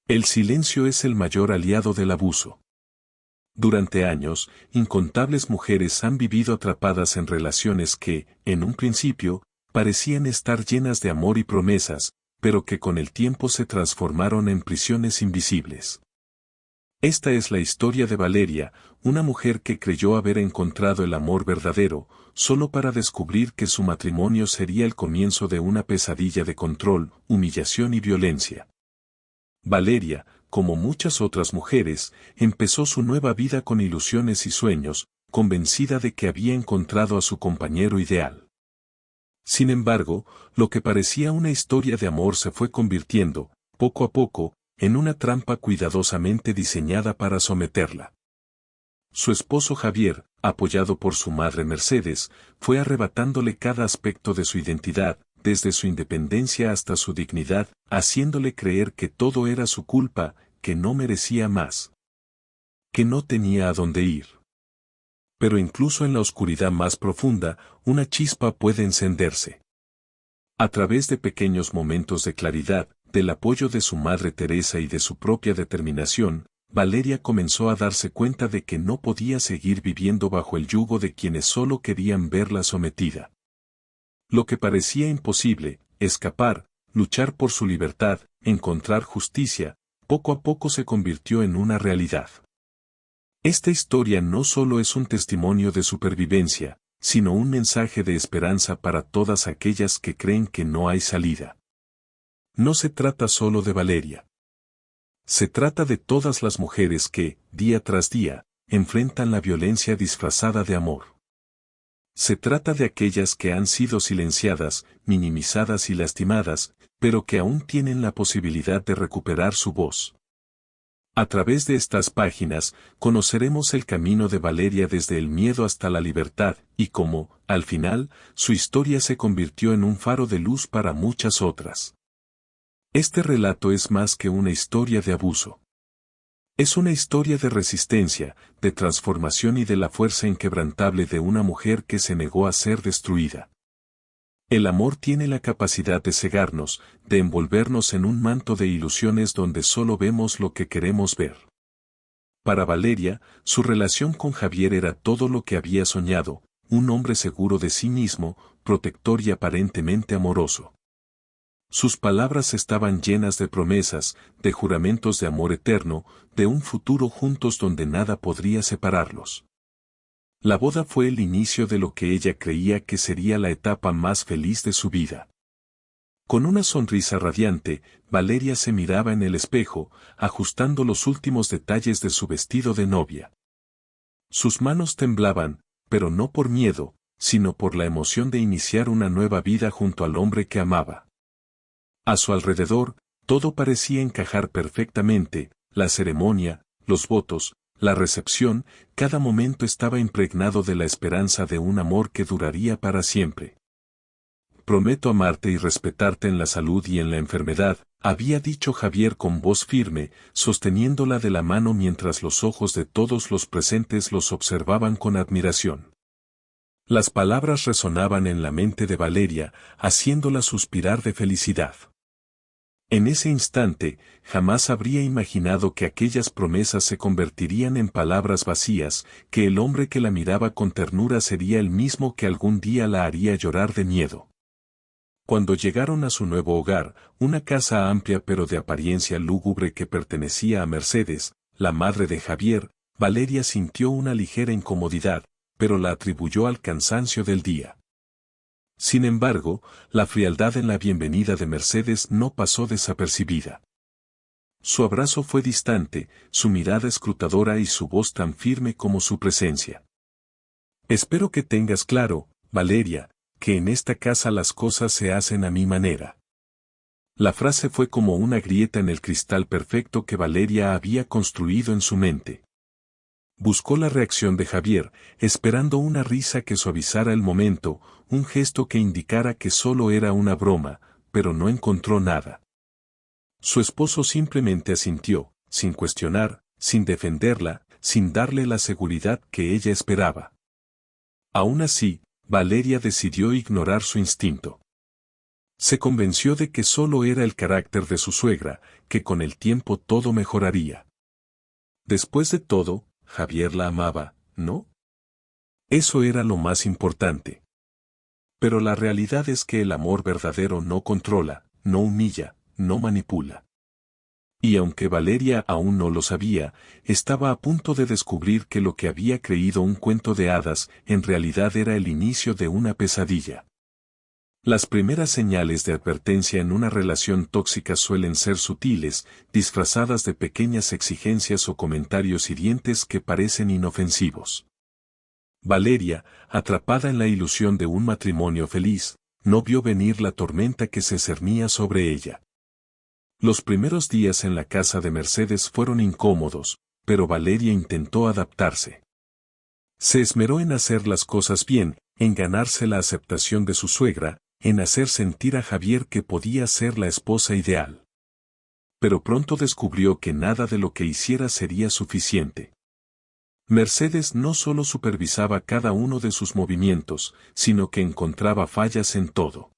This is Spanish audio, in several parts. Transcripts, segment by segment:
El silencio es el mayor aliado del abuso. Durante años, incontables mujeres han vivido atrapadas en relaciones que, en un principio, parecían estar llenas de amor y promesas, pero que con el tiempo se transformaron en prisiones invisibles. Esta es la historia de Valeria, una mujer que creyó haber encontrado el amor verdadero, solo para descubrir que su matrimonio sería el comienzo de una pesadilla de control, humillación y violencia. Valeria, como muchas otras mujeres, empezó su nueva vida con ilusiones y sueños, convencida de que había encontrado a su compañero ideal. Sin embargo, lo que parecía una historia de amor se fue convirtiendo, poco a poco, en una trampa cuidadosamente diseñada para someterla. Su esposo Javier, apoyado por su madre Mercedes, fue arrebatándole cada aspecto de su identidad, desde su independencia hasta su dignidad, haciéndole creer que todo era su culpa, que no merecía más, que no tenía a dónde ir. Pero incluso en la oscuridad más profunda, una chispa puede encenderse. A través de pequeños momentos de claridad, del apoyo de su madre Teresa y de su propia determinación, Valeria comenzó a darse cuenta de que no podía seguir viviendo bajo el yugo de quienes solo querían verla sometida. Lo que parecía imposible, escapar, luchar por su libertad, encontrar justicia, poco a poco se convirtió en una realidad. Esta historia no solo es un testimonio de supervivencia, sino un mensaje de esperanza para todas aquellas que creen que no hay salida. No se trata solo de Valeria. Se trata de todas las mujeres que, día tras día, enfrentan la violencia disfrazada de amor. Se trata de aquellas que han sido silenciadas, minimizadas y lastimadas, pero que aún tienen la posibilidad de recuperar su voz. A través de estas páginas, conoceremos el camino de Valeria desde el miedo hasta la libertad, y cómo, al final, su historia se convirtió en un faro de luz para muchas otras. Este relato es más que una historia de abuso. Es una historia de resistencia, de transformación y de la fuerza inquebrantable de una mujer que se negó a ser destruida. El amor tiene la capacidad de cegarnos, de envolvernos en un manto de ilusiones donde solo vemos lo que queremos ver. Para Valeria, su relación con Javier era todo lo que había soñado, un hombre seguro de sí mismo, protector y aparentemente amoroso. Sus palabras estaban llenas de promesas, de juramentos de amor eterno, de un futuro juntos donde nada podría separarlos. La boda fue el inicio de lo que ella creía que sería la etapa más feliz de su vida. Con una sonrisa radiante, Valeria se miraba en el espejo, ajustando los últimos detalles de su vestido de novia. Sus manos temblaban, pero no por miedo, sino por la emoción de iniciar una nueva vida junto al hombre que amaba. A su alrededor, todo parecía encajar perfectamente, la ceremonia, los votos, la recepción, cada momento estaba impregnado de la esperanza de un amor que duraría para siempre. Prometo amarte y respetarte en la salud y en la enfermedad, había dicho Javier con voz firme, sosteniéndola de la mano mientras los ojos de todos los presentes los observaban con admiración. Las palabras resonaban en la mente de Valeria, haciéndola suspirar de felicidad. En ese instante, jamás habría imaginado que aquellas promesas se convertirían en palabras vacías, que el hombre que la miraba con ternura sería el mismo que algún día la haría llorar de miedo. Cuando llegaron a su nuevo hogar, una casa amplia pero de apariencia lúgubre que pertenecía a Mercedes, la madre de Javier, Valeria sintió una ligera incomodidad, pero la atribuyó al cansancio del día. Sin embargo, la frialdad en la bienvenida de Mercedes no pasó desapercibida. Su abrazo fue distante, su mirada escrutadora y su voz tan firme como su presencia. Espero que tengas claro, Valeria, que en esta casa las cosas se hacen a mi manera. La frase fue como una grieta en el cristal perfecto que Valeria había construido en su mente. Buscó la reacción de Javier, esperando una risa que suavizara el momento, un gesto que indicara que solo era una broma, pero no encontró nada. Su esposo simplemente asintió, sin cuestionar, sin defenderla, sin darle la seguridad que ella esperaba. Aún así, Valeria decidió ignorar su instinto. Se convenció de que solo era el carácter de su suegra, que con el tiempo todo mejoraría. Después de todo, Javier la amaba, ¿no? Eso era lo más importante. Pero la realidad es que el amor verdadero no controla, no humilla, no manipula. Y aunque Valeria aún no lo sabía, estaba a punto de descubrir que lo que había creído un cuento de hadas en realidad era el inicio de una pesadilla. Las primeras señales de advertencia en una relación tóxica suelen ser sutiles, disfrazadas de pequeñas exigencias o comentarios hirientes que parecen inofensivos. Valeria, atrapada en la ilusión de un matrimonio feliz, no vio venir la tormenta que se cernía sobre ella. Los primeros días en la casa de Mercedes fueron incómodos, pero Valeria intentó adaptarse. Se esmeró en hacer las cosas bien, en ganarse la aceptación de su suegra, en hacer sentir a Javier que podía ser la esposa ideal. Pero pronto descubrió que nada de lo que hiciera sería suficiente. Mercedes no solo supervisaba cada uno de sus movimientos, sino que encontraba fallas en todo.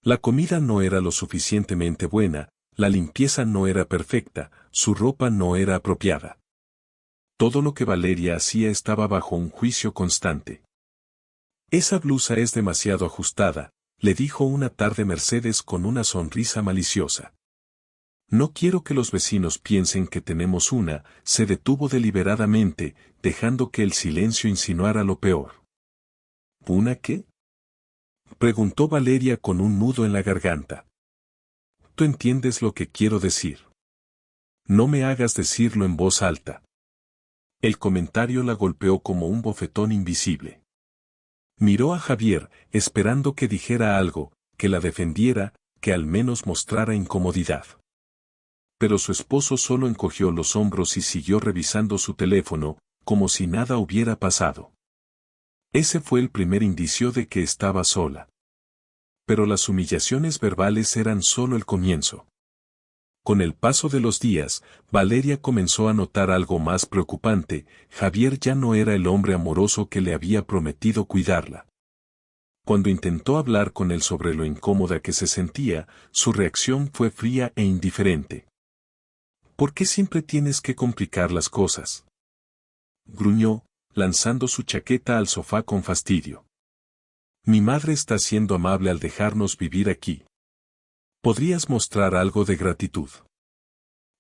La comida no era lo suficientemente buena, la limpieza no era perfecta, su ropa no era apropiada. Todo lo que Valeria hacía estaba bajo un juicio constante. Esa blusa es demasiado ajustada, le dijo una tarde Mercedes con una sonrisa maliciosa. No quiero que los vecinos piensen que tenemos una, se detuvo deliberadamente, dejando que el silencio insinuara lo peor. ¿Una qué? Preguntó Valeria con un nudo en la garganta. Tú entiendes lo que quiero decir. No me hagas decirlo en voz alta. El comentario la golpeó como un bofetón invisible. Miró a Javier, esperando que dijera algo, que la defendiera, que al menos mostrara incomodidad. Pero su esposo solo encogió los hombros y siguió revisando su teléfono, como si nada hubiera pasado. Ese fue el primer indicio de que estaba sola. Pero las humillaciones verbales eran solo el comienzo. Con el paso de los días, Valeria comenzó a notar algo más preocupante: Javier ya no era el hombre amoroso que le había prometido cuidarla. Cuando intentó hablar con él sobre lo incómoda que se sentía, su reacción fue fría e indiferente. ¿Por qué siempre tienes que complicar las cosas?, gruñó, lanzando su chaqueta al sofá con fastidio. Mi madre está siendo amable al dejarnos vivir aquí. ¿Podrías mostrar algo de gratitud?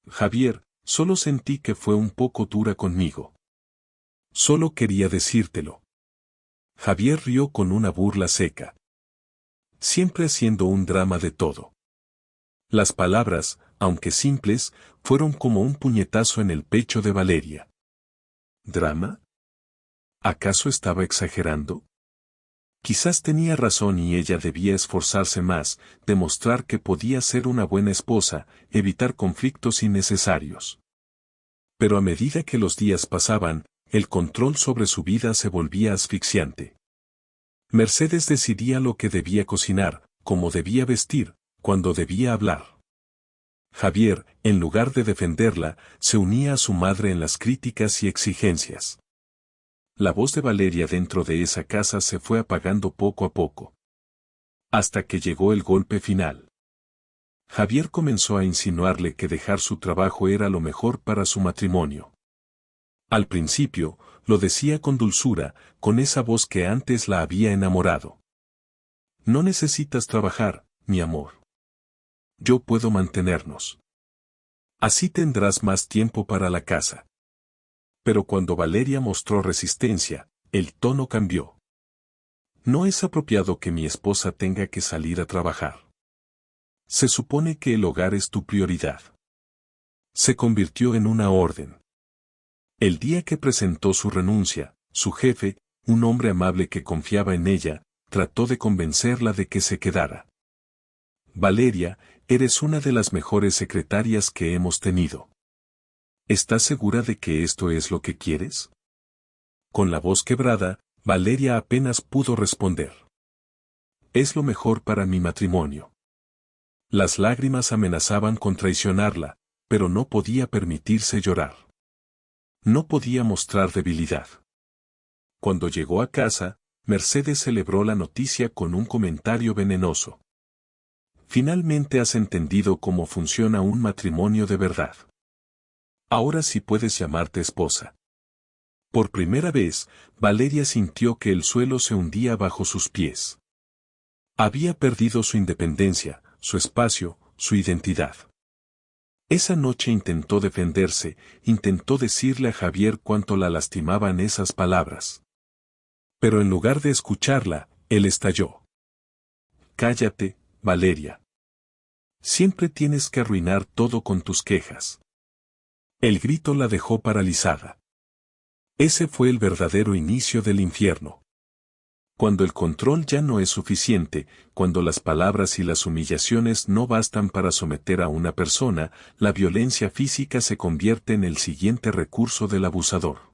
Javier, solo sentí que fue un poco dura conmigo. Solo quería decírtelo. Javier rió con una burla seca. Siempre haciendo un drama de todo. Las palabras, aunque simples, fueron como un puñetazo en el pecho de Valeria. ¿Drama? ¿Acaso estaba exagerando? Quizás tenía razón y ella debía esforzarse más, demostrar que podía ser una buena esposa, evitar conflictos innecesarios. Pero a medida que los días pasaban, el control sobre su vida se volvía asfixiante. Mercedes decidía lo que debía cocinar, cómo debía vestir, cuándo debía hablar. Javier, en lugar de defenderla, se unía a su madre en las críticas y exigencias. La voz de Valeria dentro de esa casa se fue apagando poco a poco. Hasta que llegó el golpe final. Javier comenzó a insinuarle que dejar su trabajo era lo mejor para su matrimonio. Al principio, lo decía con dulzura, con esa voz que antes la había enamorado. No necesitas trabajar, mi amor. Yo puedo mantenernos. Así tendrás más tiempo para la casa. Pero cuando Valeria mostró resistencia, el tono cambió. No es apropiado que mi esposa tenga que salir a trabajar. Se supone que el hogar es tu prioridad. Se convirtió en una orden. El día que presentó su renuncia, su jefe, un hombre amable que confiaba en ella, trató de convencerla de que se quedara. Valeria, eres una de las mejores secretarias que hemos tenido. ¿Estás segura de que esto es lo que quieres? Con la voz quebrada, Valeria apenas pudo responder. Es lo mejor para mi matrimonio. Las lágrimas amenazaban con traicionarla, pero no podía permitirse llorar. No podía mostrar debilidad. Cuando llegó a casa, Mercedes celebró la noticia con un comentario venenoso. finalmente has entendido cómo funciona un matrimonio de verdad. Ahora sí puedes llamarte esposa. Por primera vez, Valeria sintió que el suelo se hundía bajo sus pies. Había perdido su independencia, su espacio, su identidad. Esa noche intentó defenderse, intentó decirle a Javier cuánto la lastimaban esas palabras. Pero en lugar de escucharla, él estalló. Cállate, Valeria. Siempre tienes que arruinar todo con tus quejas. El grito la dejó paralizada. Ese fue el verdadero inicio del infierno. Cuando el control ya no es suficiente, cuando las palabras y las humillaciones no bastan para someter a una persona, la violencia física se convierte en el siguiente recurso del abusador.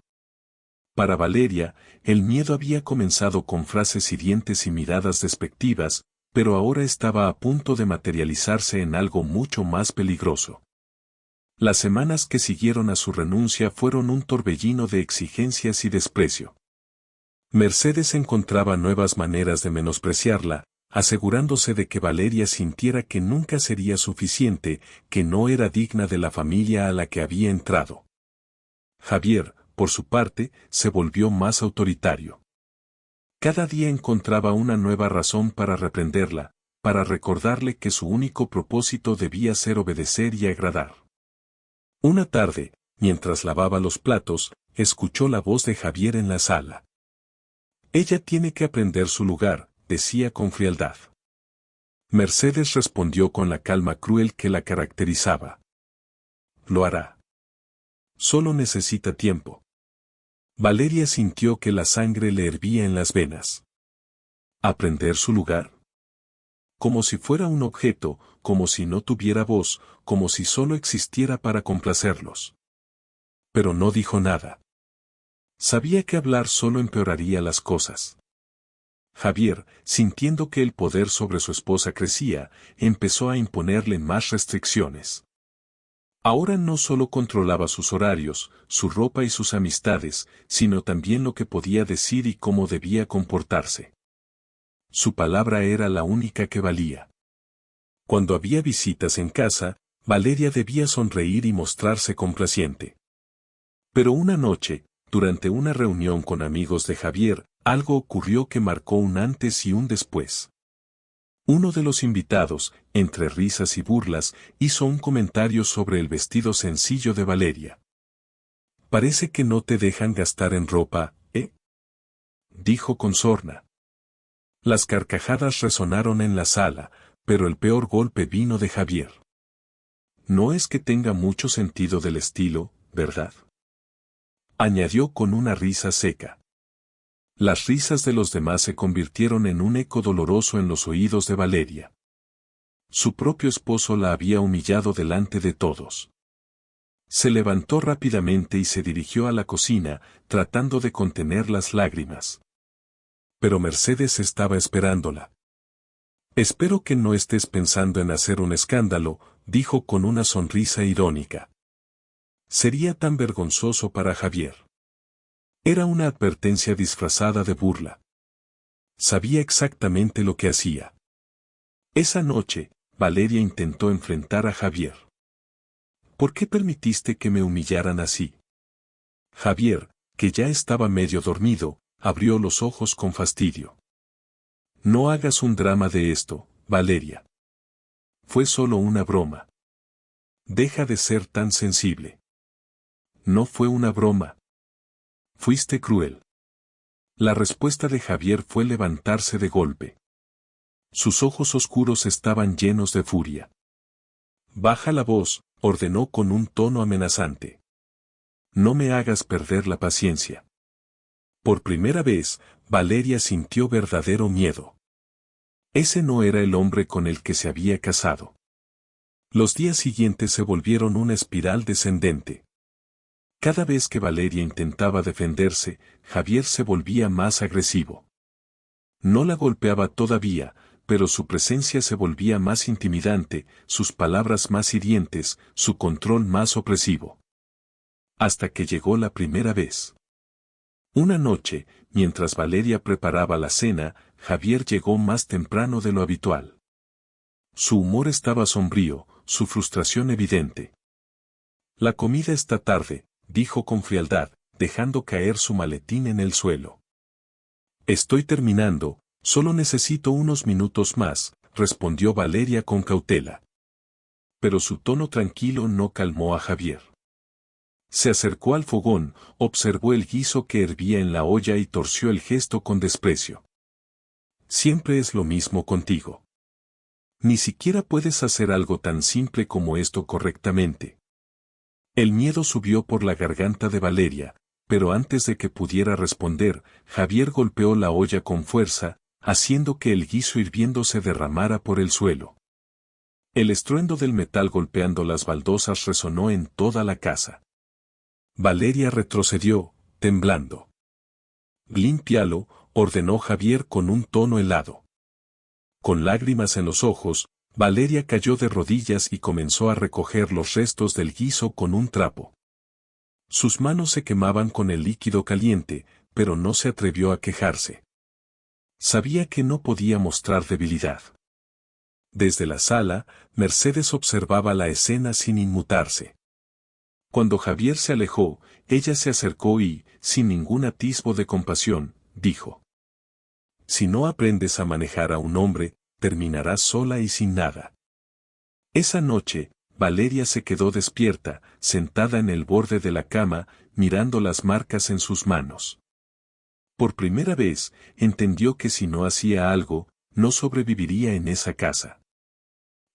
Para Valeria, el miedo había comenzado con frases hirientes y miradas despectivas, pero ahora estaba a punto de materializarse en algo mucho más peligroso. Las semanas que siguieron a su renuncia fueron un torbellino de exigencias y desprecio. Mercedes encontraba nuevas maneras de menospreciarla, asegurándose de que Valeria sintiera que nunca sería suficiente, que no era digna de la familia a la que había entrado. Javier, por su parte, se volvió más autoritario. Cada día encontraba una nueva razón para reprenderla, para recordarle que su único propósito debía ser obedecer y agradar. Una tarde, mientras lavaba los platos, escuchó la voz de Javier en la sala. Ella tiene que aprender su lugar, decía con frialdad. Mercedes respondió con la calma cruel que la caracterizaba. Lo hará. Solo necesita tiempo. Valeria sintió que la sangre le hervía en las venas. ¿Aprender su lugar? Como si fuera un objeto, como si no tuviera voz, como si solo existiera para complacerlos. Pero no dijo nada. Sabía que hablar solo empeoraría las cosas. Javier, sintiendo que el poder sobre su esposa crecía, empezó a imponerle más restricciones. Ahora no solo controlaba sus horarios, su ropa y sus amistades, sino también lo que podía decir y cómo debía comportarse. Su palabra era la única que valía. Cuando había visitas en casa, Valeria debía sonreír y mostrarse complaciente. Pero una noche, durante una reunión con amigos de Javier, algo ocurrió que marcó un antes y un después. Uno de los invitados, entre risas y burlas, hizo un comentario sobre el vestido sencillo de Valeria. «Parece que no te dejan gastar en ropa, ¿eh?», dijo con sorna. Las carcajadas resonaron en la sala, pero el peor golpe vino de Javier. «No es que tenga mucho sentido del estilo, ¿verdad?», añadió con una risa seca. Las risas de los demás se convirtieron en un eco doloroso en los oídos de Valeria. Su propio esposo la había humillado delante de todos. Se levantó rápidamente y se dirigió a la cocina, tratando de contener las lágrimas. Pero Mercedes estaba esperándola. «Espero que no estés pensando en hacer un escándalo», dijo con una sonrisa irónica. Sería tan vergonzoso para Javier. Era una advertencia disfrazada de burla. Sabía exactamente lo que hacía. Esa noche, Valeria intentó enfrentar a Javier. «¿Por qué permitiste que me humillaran así?». Javier, que ya estaba medio dormido, abrió los ojos con fastidio. «No hagas un drama de esto, Valeria. Fue solo una broma. Deja de ser tan sensible». «No fue una broma. Fuiste cruel». La respuesta de Javier fue levantarse de golpe. Sus ojos oscuros estaban llenos de furia. «Baja la voz», ordenó con un tono amenazante. «No me hagas perder la paciencia». Por primera vez, Valeria sintió verdadero miedo. Ese no era el hombre con el que se había casado. Los días siguientes se volvieron una espiral descendente. Cada vez que Valeria intentaba defenderse, Javier se volvía más agresivo. No la golpeaba todavía, pero su presencia se volvía más intimidante, sus palabras más hirientes, su control más opresivo. Hasta que llegó la primera vez. Una noche, mientras Valeria preparaba la cena, Javier llegó más temprano de lo habitual. Su humor estaba sombrío, su frustración evidente. La comida está tarde, dijo con frialdad, dejando caer su maletín en el suelo. Estoy terminando, solo necesito unos minutos más, respondió Valeria con cautela. Pero su tono tranquilo no calmó a Javier. Se acercó al fogón, observó el guiso que hervía en la olla y torció el gesto con desprecio. Siempre es lo mismo contigo. Ni siquiera puedes hacer algo tan simple como esto correctamente. El miedo subió por la garganta de Valeria, pero antes de que pudiera responder, Javier golpeó la olla con fuerza, haciendo que el guiso hirviendo se derramara por el suelo. El estruendo del metal golpeando las baldosas resonó en toda la casa. Valeria retrocedió, temblando. Límpialo, ordenó Javier con un tono helado. Con lágrimas en los ojos, Valeria cayó de rodillas y comenzó a recoger los restos del guiso con un trapo. Sus manos se quemaban con el líquido caliente, pero no se atrevió a quejarse. Sabía que no podía mostrar debilidad. Desde la sala, Mercedes observaba la escena sin inmutarse. Cuando Javier se alejó, ella se acercó y, sin ningún atisbo de compasión, dijo: Si no aprendes a manejar a un hombre, terminarás sola y sin nada. Esa noche, Valeria se quedó despierta, sentada en el borde de la cama, mirando las marcas en sus manos. Por primera vez, entendió que si no hacía algo, no sobreviviría en esa casa.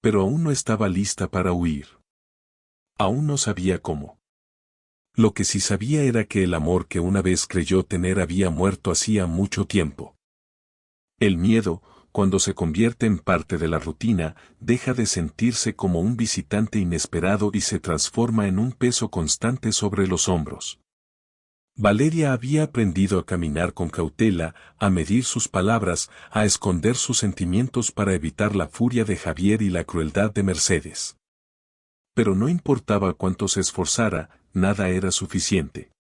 Pero aún no estaba lista para huir. Aún no sabía cómo. Lo que sí sabía era que el amor que una vez creyó tener había muerto hacía mucho tiempo. El miedo, cuando se convierte en parte de la rutina, deja de sentirse como un visitante inesperado y se transforma en un peso constante sobre los hombros. Valeria había aprendido a caminar con cautela, a medir sus palabras, a esconder sus sentimientos para evitar la furia de Javier y la crueldad de Mercedes. Pero no importaba cuánto se esforzara, nada era suficiente.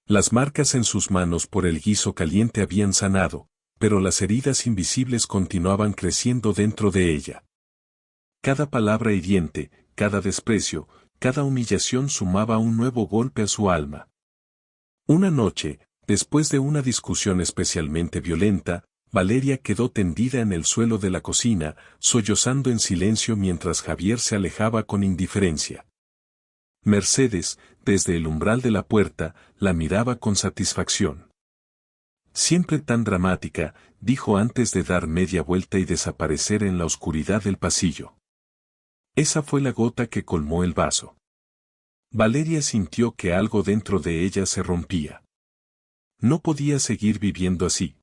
Las marcas en sus manos por el guiso caliente habían sanado, pero las heridas invisibles continuaban creciendo dentro de ella. Cada palabra hiriente, cada desprecio, cada humillación sumaba un nuevo golpe a su alma. Una noche, después de una discusión especialmente violenta, Valeria quedó tendida en el suelo de la cocina, sollozando en silencio mientras Javier se alejaba con indiferencia. Mercedes, desde el umbral de la puerta, la miraba con satisfacción. Siempre tan dramática, dijo antes de dar media vuelta y desaparecer en la oscuridad del pasillo. Esa fue la gota que colmó el vaso. Valeria sintió que algo dentro de ella se rompía. No podía seguir viviendo así.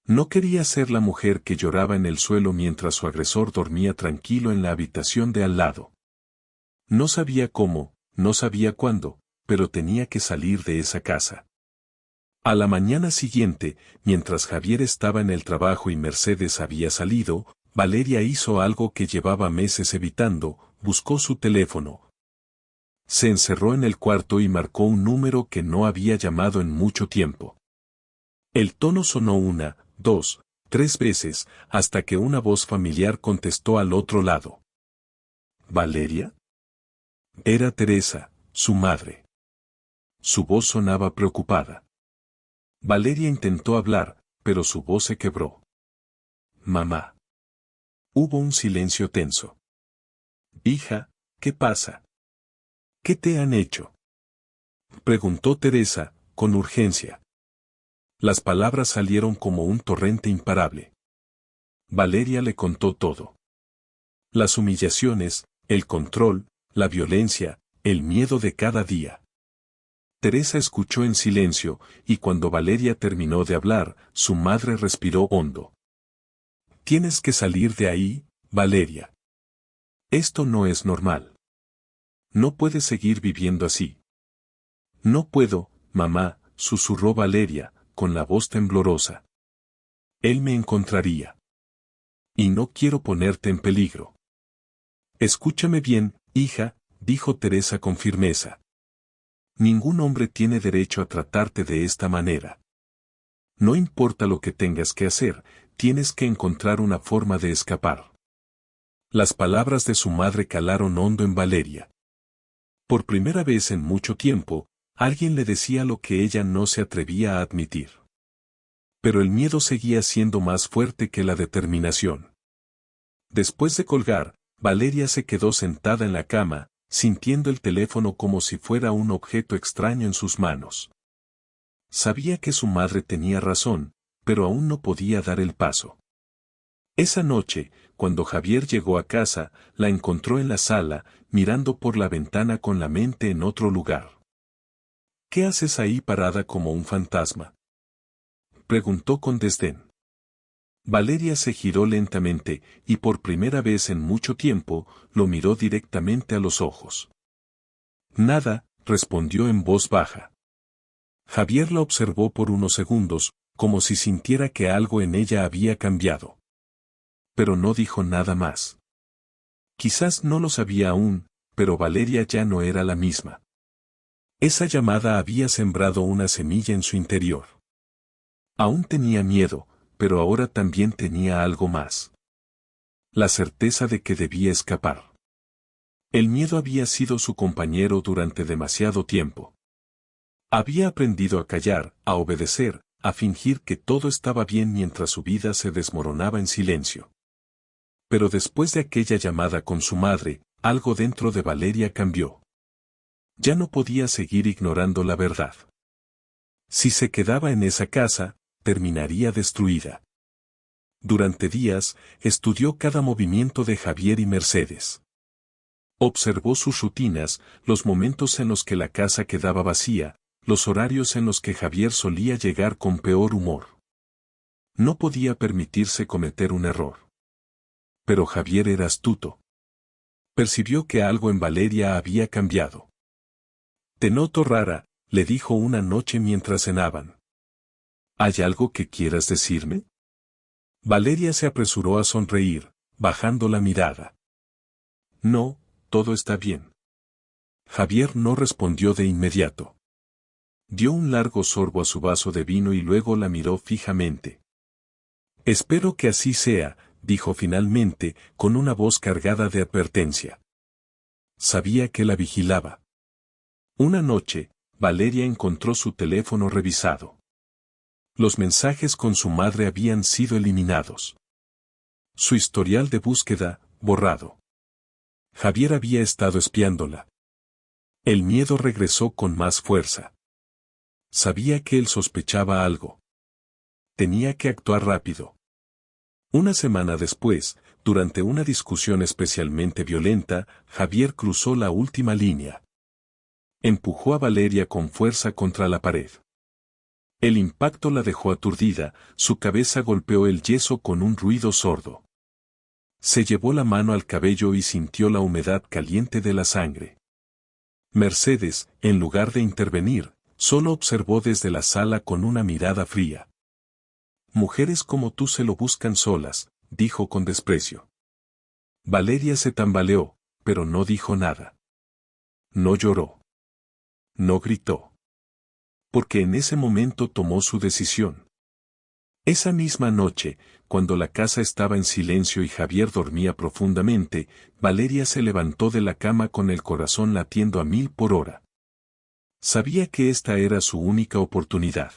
No quería ser la mujer que lloraba en el suelo mientras su agresor dormía tranquilo en la habitación de al lado. No sabía cómo, no sabía cuándo, pero tenía que salir de esa casa. A la mañana siguiente, mientras Javier estaba en el trabajo y Mercedes había salido, Valeria hizo algo que llevaba meses evitando, buscó su teléfono. Se encerró en el cuarto y marcó un número que no había llamado en mucho tiempo. El tono sonó 1, 2, 3 veces, hasta que una voz familiar contestó al otro lado. ¿Valeria? Era Teresa, su madre. Su voz sonaba preocupada. Valeria intentó hablar, pero su voz se quebró. Mamá. Hubo un silencio tenso. Hija, ¿qué pasa? ¿Qué te han hecho? Preguntó Teresa, con urgencia. Las palabras salieron como un torrente imparable. Valeria le contó todo. Las humillaciones, el control, la violencia, el miedo de cada día. Teresa escuchó en silencio, y cuando Valeria terminó de hablar, su madre respiró hondo. Tienes que salir de ahí, Valeria. Esto no es normal. No puedes seguir viviendo así. No puedo, mamá, susurró Valeria, con la voz temblorosa. Él me encontraría. Y no quiero ponerte en peligro. Escúchame bien, hija, dijo Teresa con firmeza. Ningún hombre tiene derecho a tratarte de esta manera. No importa lo que tengas que hacer, tienes que encontrar una forma de escapar. Las palabras de su madre calaron hondo en Valeria. Por primera vez en mucho tiempo, alguien le decía lo que ella no se atrevía a admitir. Pero el miedo seguía siendo más fuerte que la determinación. Después de colgar, Valeria se quedó sentada en la cama, sintiendo el teléfono como si fuera un objeto extraño en sus manos. Sabía que su madre tenía razón, pero aún no podía dar el paso. Esa noche, cuando Javier llegó a casa, la encontró en la sala, mirando por la ventana con la mente en otro lugar. ¿Qué haces ahí parada como un fantasma?, preguntó con desdén. Valeria se giró lentamente, y por primera vez en mucho tiempo, lo miró directamente a los ojos. Nada, respondió en voz baja. Javier la observó por unos segundos, como si sintiera que algo en ella había cambiado. Pero no dijo nada más. Quizás no lo sabía aún, pero Valeria ya no era la misma. Esa llamada había sembrado una semilla en su interior. Aún tenía miedo, pero ahora también tenía algo más. La certeza de que debía escapar. El miedo había sido su compañero durante demasiado tiempo. Había aprendido a callar, a obedecer, a fingir que todo estaba bien mientras su vida se desmoronaba en silencio. Pero después de aquella llamada con su madre, algo dentro de Valeria cambió. Ya no podía seguir ignorando la verdad. Si se quedaba en esa casa, terminaría destruida. Durante días, estudió cada movimiento de Javier y Mercedes. Observó sus rutinas, los momentos en los que la casa quedaba vacía, los horarios en los que Javier solía llegar con peor humor. No podía permitirse cometer un error. Pero Javier era astuto. Percibió que algo en Valeria había cambiado. «Te noto rara», le dijo una noche mientras cenaban. «¿Hay algo que quieras decirme?». Valeria se apresuró a sonreír, bajando la mirada. «No, todo está bien». Javier no respondió de inmediato. Dio un largo sorbo a su vaso de vino y luego la miró fijamente. «Espero que así sea», dijo finalmente, con una voz cargada de advertencia. Sabía que la vigilaba. Una noche, Valeria encontró su teléfono revisado. Los mensajes con su madre habían sido eliminados. Su historial de búsqueda, borrado. Javier había estado espiándola. El miedo regresó con más fuerza. Sabía que él sospechaba algo. Tenía que actuar rápido. Una semana después, durante una discusión especialmente violenta, Javier cruzó la última línea. Empujó a Valeria con fuerza contra la pared. El impacto la dejó aturdida, su cabeza golpeó el yeso con un ruido sordo. Se llevó la mano al cabello y sintió la humedad caliente de la sangre. Mercedes, en lugar de intervenir, solo observó desde la sala con una mirada fría. «Mujeres como tú se lo buscan solas», dijo con desprecio. Valeria se tambaleó, pero no dijo nada. No lloró. No gritó. Porque en ese momento tomó su decisión. Esa misma noche, cuando la casa estaba en silencio y Javier dormía profundamente, Valeria se levantó de la cama con el corazón latiendo a 1000 por hora. Sabía que esta era su única oportunidad.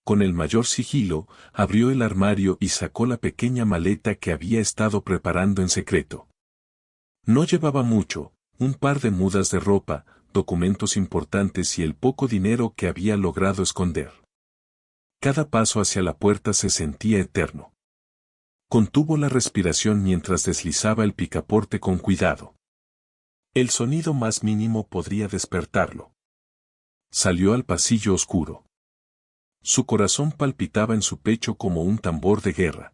Con el mayor sigilo, abrió el armario y sacó la pequeña maleta que había estado preparando en secreto. No llevaba mucho, un par de mudas de ropa, documentos importantes y el poco dinero que había logrado esconder. Cada paso hacia la puerta se sentía eterno. Contuvo la respiración mientras deslizaba el picaporte con cuidado. El sonido más mínimo podría despertarlo. Salió al pasillo oscuro. Su corazón palpitaba en su pecho como un tambor de guerra.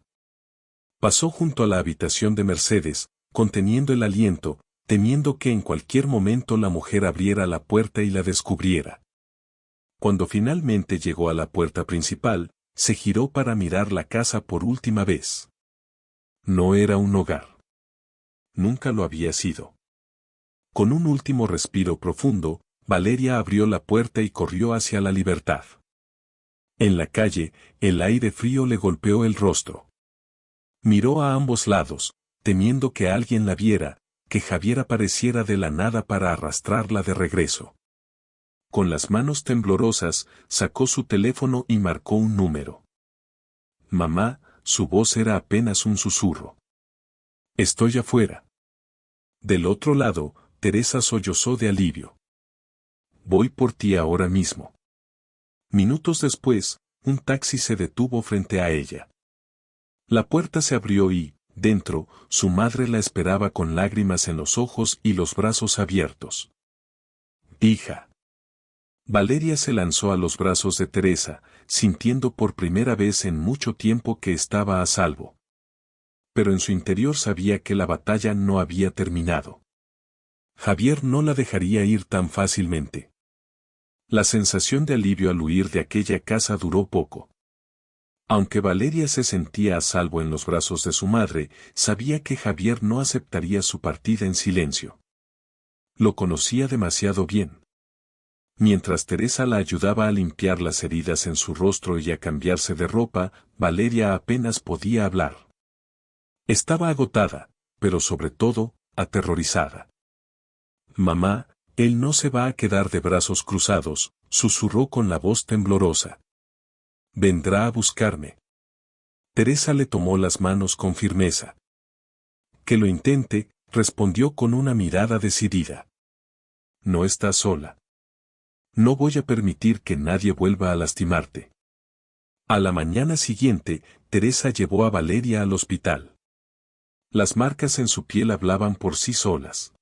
Pasó junto a la habitación de Mercedes, conteniendo el aliento, temiendo que en cualquier momento la mujer abriera la puerta y la descubriera. Cuando finalmente llegó a la puerta principal, se giró para mirar la casa por última vez. No era un hogar. Nunca lo había sido. Con un último respiro profundo, Valeria abrió la puerta y corrió hacia la libertad. En la calle, el aire frío le golpeó el rostro. Miró a ambos lados, temiendo que alguien la viera, que Javier apareciera de la nada para arrastrarla de regreso. Con las manos temblorosas, sacó su teléfono y marcó un número. Mamá, su voz era apenas un susurro. Estoy afuera. Del otro lado, Teresa sollozó de alivio. Voy por ti ahora mismo. Minutos después, un taxi se detuvo frente a ella. La puerta se abrió y, dentro, su madre la esperaba con lágrimas en los ojos y los brazos abiertos. Hija. Valeria se lanzó a los brazos de Teresa, sintiendo por primera vez en mucho tiempo que estaba a salvo. Pero en su interior sabía que la batalla no había terminado. Javier no la dejaría ir tan fácilmente. La sensación de alivio al huir de aquella casa duró poco. Aunque Valeria se sentía a salvo en los brazos de su madre, sabía que Javier no aceptaría su partida en silencio. Lo conocía demasiado bien. Mientras Teresa la ayudaba a limpiar las heridas en su rostro y a cambiarse de ropa, Valeria apenas podía hablar. Estaba agotada, pero sobre todo, aterrorizada. Mamá, él no se va a quedar de brazos cruzados, susurró con la voz temblorosa. Vendrá a buscarme. Teresa le tomó las manos con firmeza. Que lo intente, respondió con una mirada decidida. No estás sola. No voy a permitir que nadie vuelva a lastimarte. A la mañana siguiente, Teresa llevó a Valeria al hospital. Las marcas en su piel hablaban por sí solas.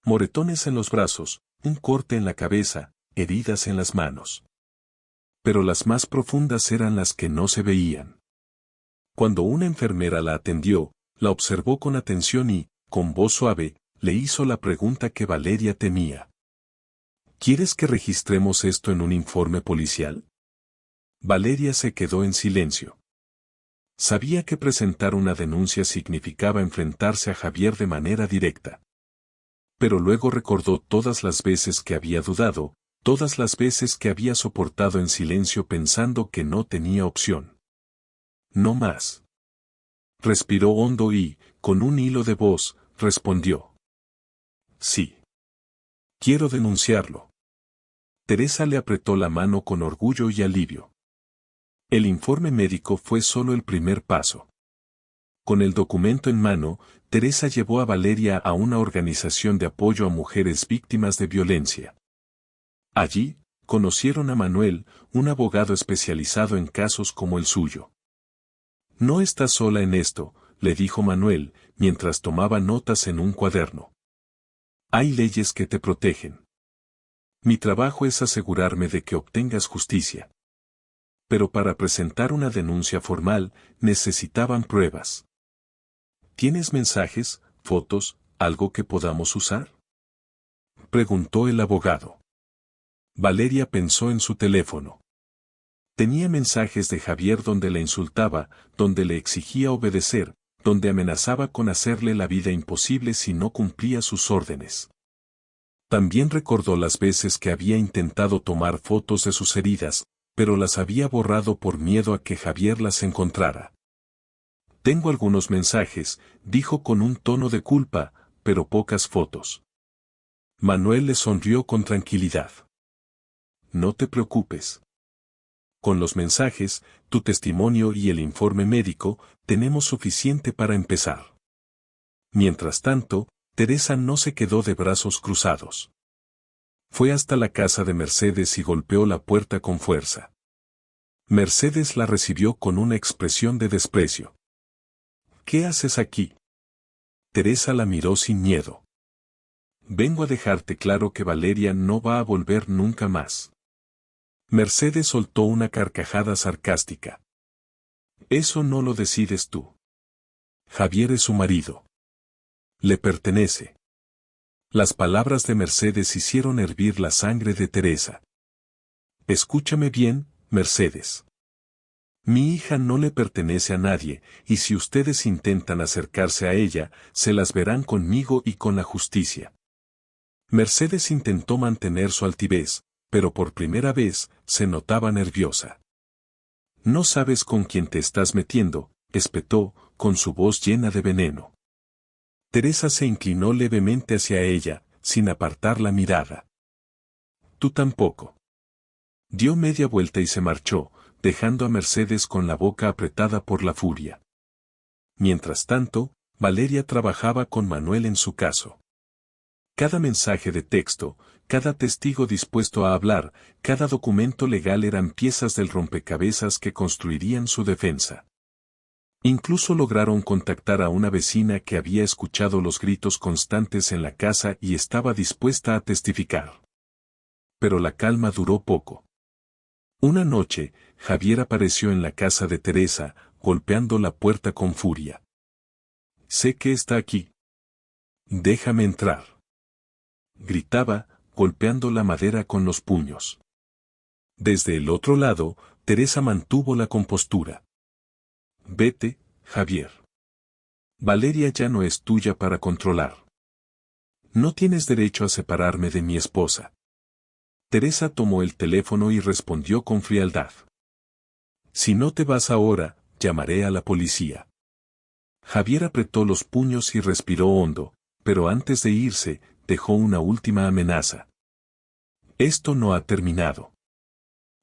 Moretones en los brazos, un corte en la cabeza, heridas en las manos. Pero las más profundas eran las que no se veían. Cuando una enfermera la atendió, la observó con atención y, con voz suave, le hizo la pregunta que Valeria temía. ¿Quieres que registremos esto en un informe policial? Valeria se quedó en silencio. Sabía que presentar una denuncia significaba enfrentarse a Javier de manera directa. Pero luego recordó todas las veces que había dudado, todas las veces que había soportado en silencio pensando que no tenía opción. No más. Respiró hondo y, con un hilo de voz, respondió. Sí. Quiero denunciarlo. Teresa le apretó la mano con orgullo y alivio. El informe médico fue solo el primer paso. Con el documento en mano, Teresa llevó a Valeria a una organización de apoyo a mujeres víctimas de violencia. Allí, conocieron a Manuel, un abogado especializado en casos como el suyo. No estás sola en esto, le dijo Manuel, mientras tomaba notas en un cuaderno. Hay leyes que te protegen. Mi trabajo es asegurarme de que obtengas justicia. Pero para presentar una denuncia formal, necesitaban pruebas. ¿Tienes mensajes, fotos, algo que podamos usar? Preguntó el abogado. Valeria pensó en su teléfono. Tenía mensajes de Javier donde le insultaba, donde le exigía obedecer, donde amenazaba con hacerle la vida imposible si no cumplía sus órdenes. También recordó las veces que había intentado tomar fotos de sus heridas, pero las había borrado por miedo a que Javier las encontrara. Tengo algunos mensajes, dijo con un tono de culpa, pero pocas fotos. Manuel le sonrió con tranquilidad. No te preocupes. Con los mensajes, tu testimonio y el informe médico, tenemos suficiente para empezar. Mientras tanto, Teresa no se quedó de brazos cruzados. Fue hasta la casa de Mercedes y golpeó la puerta con fuerza. Mercedes la recibió con una expresión de desprecio. ¿Qué haces aquí? Teresa la miró sin miedo. Vengo a dejarte claro que Valeria no va a volver nunca más. Mercedes soltó una carcajada sarcástica. Eso no lo decides tú. Javier es su marido. Le pertenece. Las palabras de Mercedes hicieron hervir la sangre de Teresa. Escúchame bien, Mercedes. Mi hija no le pertenece a nadie, y si ustedes intentan acercarse a ella, se las verán conmigo y con la justicia. Mercedes intentó mantener su altivez, pero por primera vez, se notaba nerviosa. No sabes con quién te estás metiendo, espetó, con su voz llena de veneno. Teresa se inclinó levemente hacia ella, sin apartar la mirada. Tú tampoco. Dio media vuelta y se marchó, dejando a Mercedes con la boca apretada por la furia. Mientras tanto, Valeria trabajaba con Manuel en su caso. Cada mensaje de texto, cada testigo dispuesto a hablar, cada documento legal eran piezas del rompecabezas que construirían su defensa. Incluso lograron contactar a una vecina que había escuchado los gritos constantes en la casa y estaba dispuesta a testificar. Pero la calma duró poco. Una noche, Javier apareció en la casa de Teresa, golpeando la puerta con furia. Sé que está aquí. Déjame entrar. Gritaba, golpeando la madera con los puños. Desde el otro lado, Teresa mantuvo la compostura. Vete, Javier. Valeria ya no es tuya para controlar. No tienes derecho a separarme de mi esposa. Teresa tomó el teléfono y respondió con frialdad. Si no te vas ahora, llamaré a la policía. Javier apretó los puños y respiró hondo, pero antes de irse, dejó una última amenaza. Esto no ha terminado.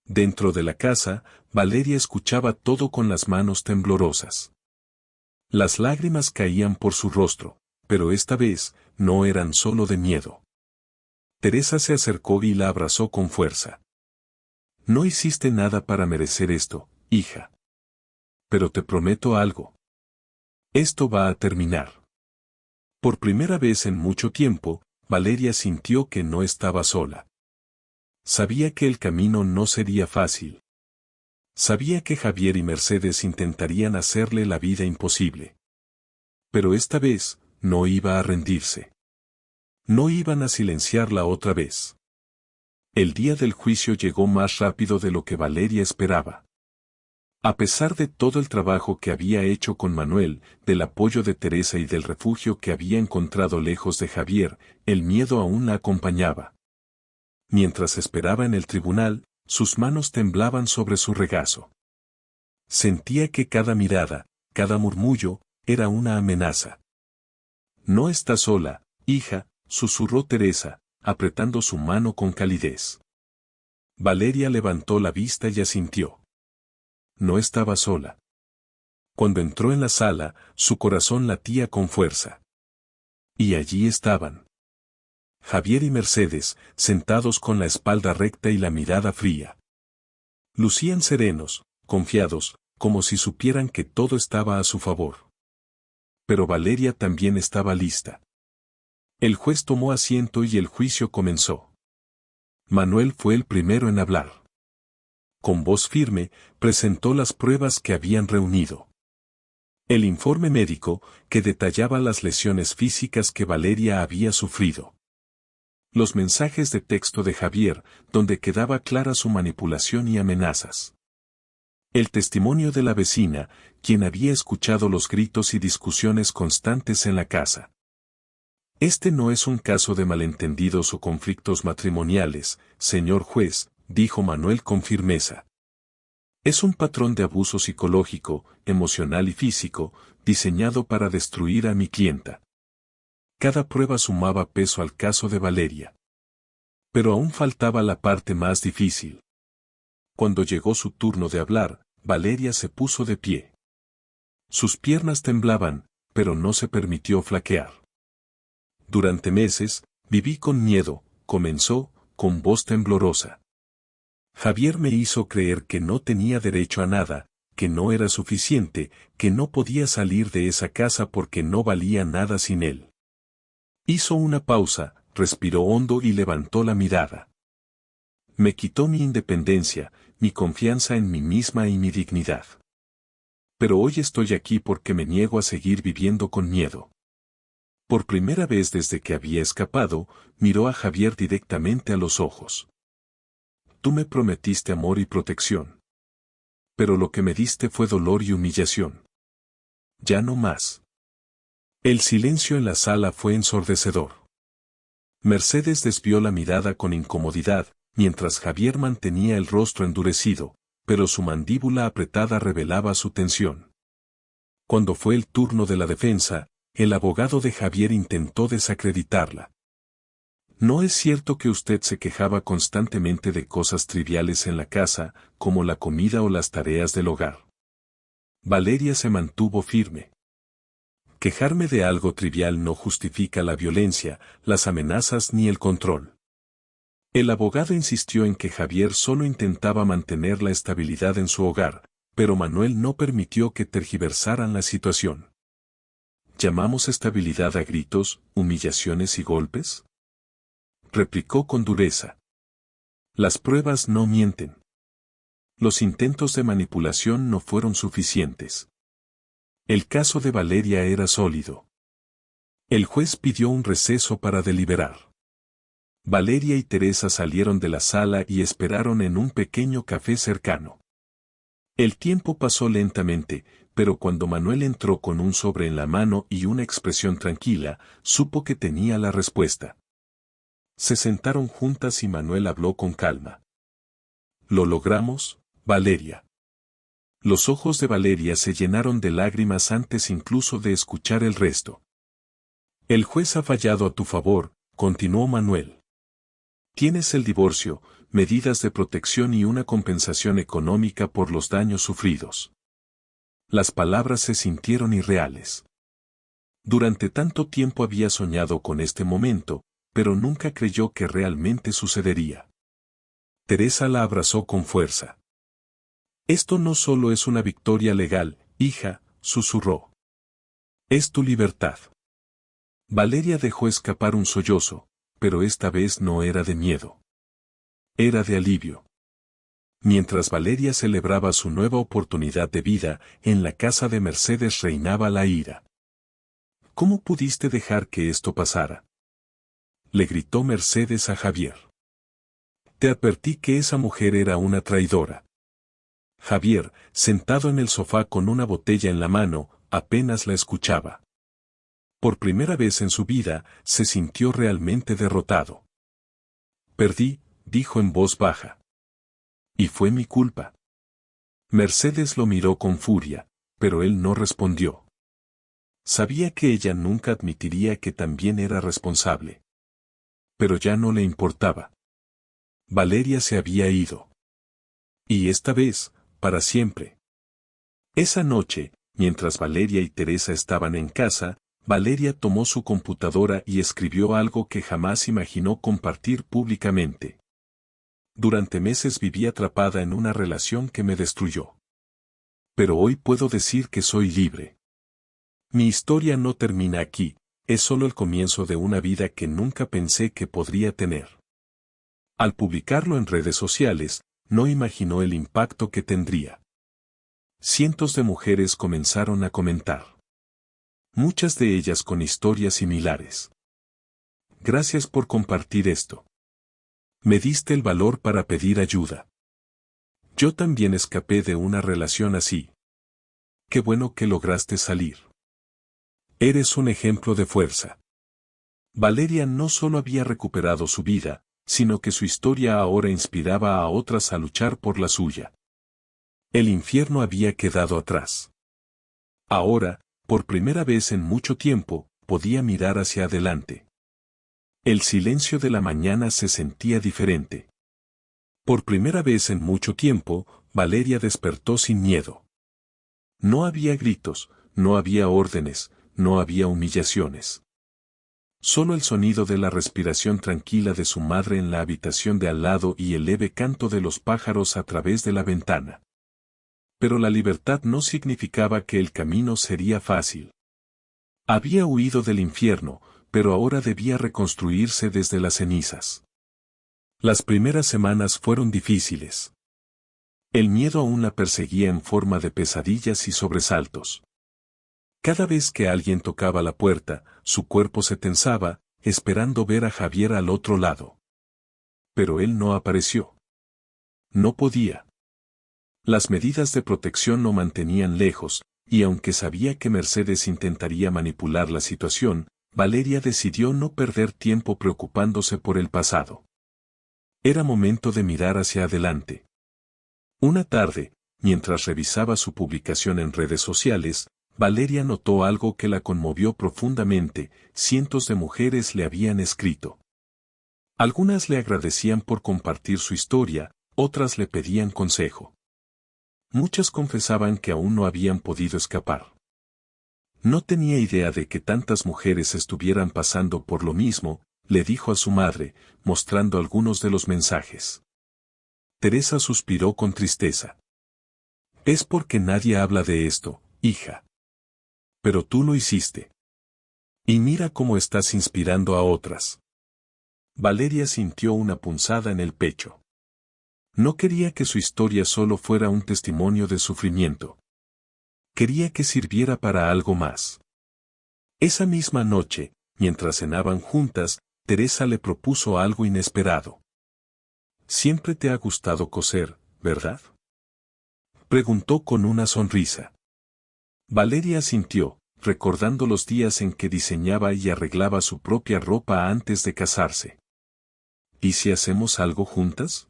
Dentro de la casa, Valeria escuchaba todo con las manos temblorosas. Las lágrimas caían por su rostro, pero esta vez, no eran solo de miedo. Teresa se acercó y la abrazó con fuerza. No hiciste nada para merecer esto, hija. Pero te prometo algo. Esto va a terminar. Por primera vez en mucho tiempo, Valeria sintió que no estaba sola. Sabía que el camino no sería fácil. Sabía que Javier y Mercedes intentarían hacerle la vida imposible. Pero esta vez, no iba a rendirse. No iban a silenciarla otra vez. El día del juicio llegó más rápido de lo que Valeria esperaba. A pesar de todo el trabajo que había hecho con Manuel, del apoyo de Teresa y del refugio que había encontrado lejos de Javier, el miedo aún la acompañaba. Mientras esperaba en el tribunal, sus manos temblaban sobre su regazo. Sentía que cada mirada, cada murmullo, era una amenaza. No estás sola, hija, susurró Teresa, apretando su mano con calidez. Valeria levantó la vista y asintió. No estaba sola. Cuando entró en la sala, su corazón latía con fuerza. Y allí estaban. Javier y Mercedes, sentados con la espalda recta y la mirada fría. Lucían serenos, confiados, como si supieran que todo estaba a su favor. Pero Valeria también estaba lista. El juez tomó asiento y el juicio comenzó. Manuel fue el primero en hablar. Con voz firme, presentó las pruebas que habían reunido. El informe médico, que detallaba las lesiones físicas que Valeria había sufrido. Los mensajes de texto de Javier, donde quedaba clara su manipulación y amenazas. El testimonio de la vecina, quien había escuchado los gritos y discusiones constantes en la casa. Este no es un caso de malentendidos o conflictos matrimoniales, señor juez, dijo Manuel con firmeza. Es un patrón de abuso psicológico, emocional y físico, diseñado para destruir a mi clienta. Cada prueba sumaba peso al caso de Valeria. Pero aún faltaba la parte más difícil. Cuando llegó su turno de hablar, Valeria se puso de pie. Sus piernas temblaban, pero no se permitió flaquear. Durante meses, viví con miedo, comenzó, con voz temblorosa. Javier me hizo creer que no tenía derecho a nada, que no era suficiente, que no podía salir de esa casa porque no valía nada sin él. Hizo una pausa, respiró hondo y levantó la mirada. Me quitó mi independencia, mi confianza en mí misma y mi dignidad. Pero hoy estoy aquí porque me niego a seguir viviendo con miedo. Por primera vez desde que había escapado, miró a Javier directamente a los ojos. Tú me prometiste amor y protección. Pero lo que me diste fue dolor y humillación. Ya no más. El silencio en la sala fue ensordecedor. Mercedes desvió la mirada con incomodidad, mientras Javier mantenía el rostro endurecido, pero su mandíbula apretada revelaba su tensión. Cuando fue el turno de la defensa, el abogado de Javier intentó desacreditarla. No es cierto que usted se quejaba constantemente de cosas triviales en la casa, como la comida o las tareas del hogar. Valeria se mantuvo firme. Quejarme de algo trivial no justifica la violencia, las amenazas ni el control. El abogado insistió en que Javier solo intentaba mantener la estabilidad en su hogar, pero Manuel no permitió que tergiversaran la situación. ¿Llamamos estabilidad a gritos, humillaciones y golpes?, replicó con dureza. Las pruebas no mienten. Los intentos de manipulación no fueron suficientes. El caso de Valeria era sólido. El juez pidió un receso para deliberar. Valeria y Teresa salieron de la sala y esperaron en un pequeño café cercano. El tiempo pasó lentamente, pero cuando Manuel entró con un sobre en la mano y una expresión tranquila, supo que tenía la respuesta. Se sentaron juntas y Manuel habló con calma. «Lo logramos, Valeria». Los ojos de Valeria se llenaron de lágrimas antes incluso de escuchar el resto. «El juez ha fallado a tu favor», continuó Manuel. «Tienes el divorcio, medidas de protección y una compensación económica por los daños sufridos». Las palabras se sintieron irreales. Durante tanto tiempo había soñado con este momento, pero nunca creyó que realmente sucedería. Teresa la abrazó con fuerza. «Esto no solo es una victoria legal, hija», susurró. «Es tu libertad». Valeria dejó escapar un sollozo, pero esta vez no era de miedo. Era de alivio. Mientras Valeria celebraba su nueva oportunidad de vida, en la casa de Mercedes reinaba la ira. «¿Cómo pudiste dejar que esto pasara?», le gritó Mercedes a Javier. «Te advertí que esa mujer era una traidora». Javier, sentado en el sofá con una botella en la mano, apenas la escuchaba. Por primera vez en su vida, se sintió realmente derrotado. «Perdí», dijo en voz baja. «Y fue mi culpa». Mercedes lo miró con furia, pero él no respondió. Sabía que ella nunca admitiría que también era responsable. Pero ya no le importaba. Valeria se había ido. Y esta vez, para siempre. Esa noche, mientras Valeria y Teresa estaban en casa, Valeria tomó su computadora y escribió algo que jamás imaginó compartir públicamente. «Durante meses viví atrapada en una relación que me destruyó. Pero hoy puedo decir que soy libre. Mi historia no termina aquí, es solo el comienzo de una vida que nunca pensé que podría tener». Al publicarlo en redes sociales, no imaginó el impacto que tendría. Cientos de mujeres comenzaron a comentar. Muchas de ellas con historias similares. «Gracias por compartir esto. Me diste el valor para pedir ayuda. Yo también escapé de una relación así. Qué bueno que lograste salir. Eres un ejemplo de fuerza». Valeria no solo había recuperado su vida, sino que su historia ahora inspiraba a otras a luchar por la suya. El infierno había quedado atrás. Ahora, por primera vez en mucho tiempo, podía mirar hacia adelante. El silencio de la mañana se sentía diferente. Por primera vez en mucho tiempo, Valeria despertó sin miedo. No había gritos, no había órdenes, no había humillaciones. Solo el sonido de la respiración tranquila de su madre en la habitación de al lado y el leve canto de los pájaros a través de la ventana. Pero la libertad no significaba que el camino sería fácil. Había huido del infierno, pero ahora debía reconstruirse desde las cenizas. Las primeras semanas fueron difíciles. El miedo aún la perseguía en forma de pesadillas y sobresaltos. Cada vez que alguien tocaba la puerta, su cuerpo se tensaba, esperando ver a Javier al otro lado. Pero él no apareció. No podía. Las medidas de protección lo mantenían lejos, y aunque sabía que Mercedes intentaría manipular la situación, Valeria decidió no perder tiempo preocupándose por el pasado. Era momento de mirar hacia adelante. Una tarde, mientras revisaba su publicación en redes sociales, Valeria notó algo que la conmovió profundamente: cientos de mujeres le habían escrito. Algunas le agradecían por compartir su historia, otras le pedían consejo. Muchas confesaban que aún no habían podido escapar. No tenía idea de que tantas mujeres estuvieran pasando por lo mismo, le dijo a su madre, mostrando algunos de los mensajes. Teresa suspiró con tristeza. Es porque nadie habla de esto, hija. Pero tú lo hiciste. Y mira cómo estás inspirando a otras. Valeria sintió una punzada en el pecho. No quería que su historia solo fuera un testimonio de sufrimiento. Quería que sirviera para algo más. Esa misma noche, mientras cenaban juntas, Teresa le propuso algo inesperado. «Siempre te ha gustado coser, ¿verdad?», preguntó con una sonrisa. Valeria asintió, recordando los días en que diseñaba y arreglaba su propia ropa antes de casarse. ¿Y si hacemos algo juntas?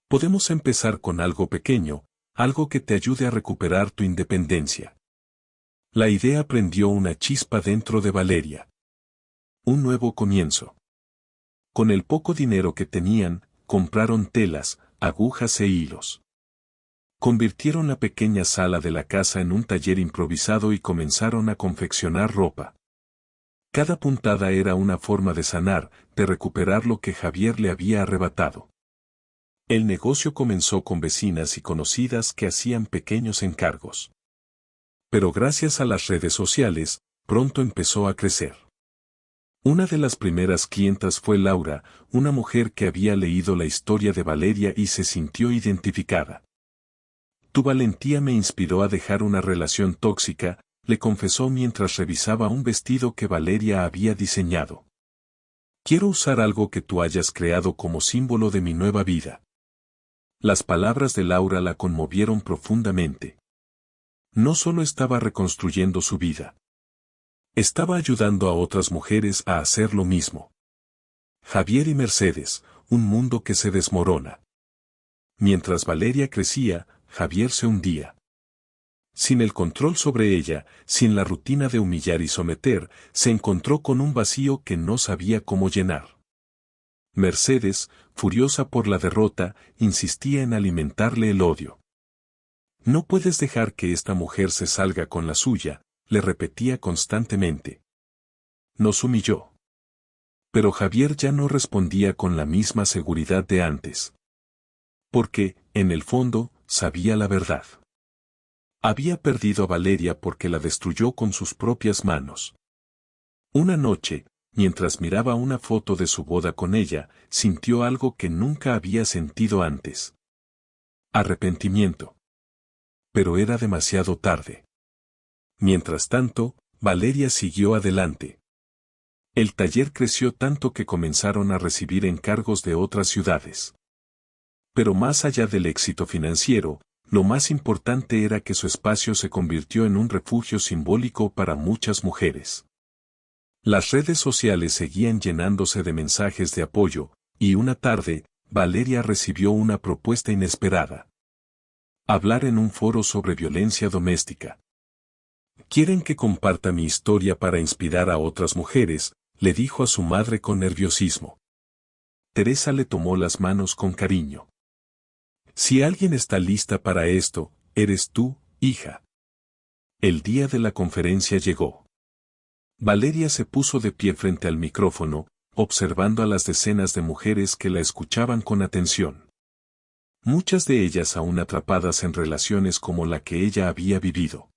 Podemos empezar con algo pequeño, algo que te ayude a recuperar tu independencia. La idea prendió una chispa dentro de Valeria. Un nuevo comienzo. Con el poco dinero que tenían, compraron telas, agujas e hilos. Convirtieron la pequeña sala de la casa en un taller improvisado y comenzaron a confeccionar ropa. Cada puntada era una forma de sanar, de recuperar lo que Javier le había arrebatado. El negocio comenzó con vecinas y conocidas que hacían pequeños encargos. Pero gracias a las redes sociales, pronto empezó a crecer. Una de las primeras clientas fue Laura, una mujer que había leído la historia de Valeria y se sintió identificada. Tu valentía me inspiró a dejar una relación tóxica, le confesó mientras revisaba un vestido que Valeria había diseñado. Quiero usar algo que tú hayas creado como símbolo de mi nueva vida. Las palabras de Laura la conmovieron profundamente. No solo estaba reconstruyendo su vida. Estaba ayudando a otras mujeres a hacer lo mismo. Javier y Mercedes, un mundo que se desmorona. Mientras Valeria crecía, Javier se hundía. Sin el control sobre ella, sin la rutina de humillar y someter, se encontró con un vacío que no sabía cómo llenar. Mercedes, furiosa por la derrota, insistía en alimentarle el odio. No puedes dejar que esta mujer se salga con la suya, le repetía constantemente. Nos humilló. Pero Javier ya no respondía con la misma seguridad de antes. Porque, en el fondo, sabía la verdad. Había perdido a Valeria porque la destruyó con sus propias manos. Una noche, mientras miraba una foto de su boda con ella, sintió algo que nunca había sentido antes. Arrepentimiento. Pero era demasiado tarde. Mientras tanto, Valeria siguió adelante. El taller creció tanto que comenzaron a recibir encargos de otras ciudades. Pero más allá del éxito financiero, lo más importante era que su espacio se convirtió en un refugio simbólico para muchas mujeres. Las redes sociales seguían llenándose de mensajes de apoyo, y una tarde, Valeria recibió una propuesta inesperada. Hablar en un foro sobre violencia doméstica. ¿Quieren que comparta mi historia para inspirar a otras mujeres?, le dijo a su madre con nerviosismo. Teresa le tomó las manos con cariño. Si alguien está lista para esto, eres tú, hija. El día de la conferencia llegó. Valeria se puso de pie frente al micrófono, observando a las decenas de mujeres que la escuchaban con atención. Muchas de ellas aún atrapadas en relaciones como la que ella había vivido.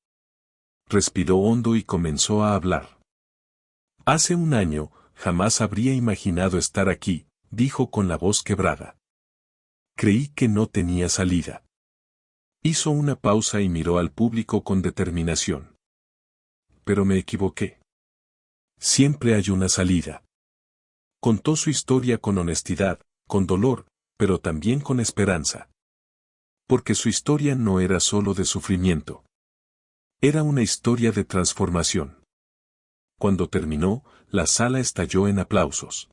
Respiró hondo y comenzó a hablar. Hace un año, jamás habría imaginado estar aquí, dijo con la voz quebrada. Creí que no tenía salida. Hizo una pausa y miró al público con determinación. Pero me equivoqué. Siempre hay una salida. Contó su historia con honestidad, con dolor, pero también con esperanza. Porque su historia no era solo de sufrimiento. Era una historia de transformación. Cuando terminó, la sala estalló en aplausos.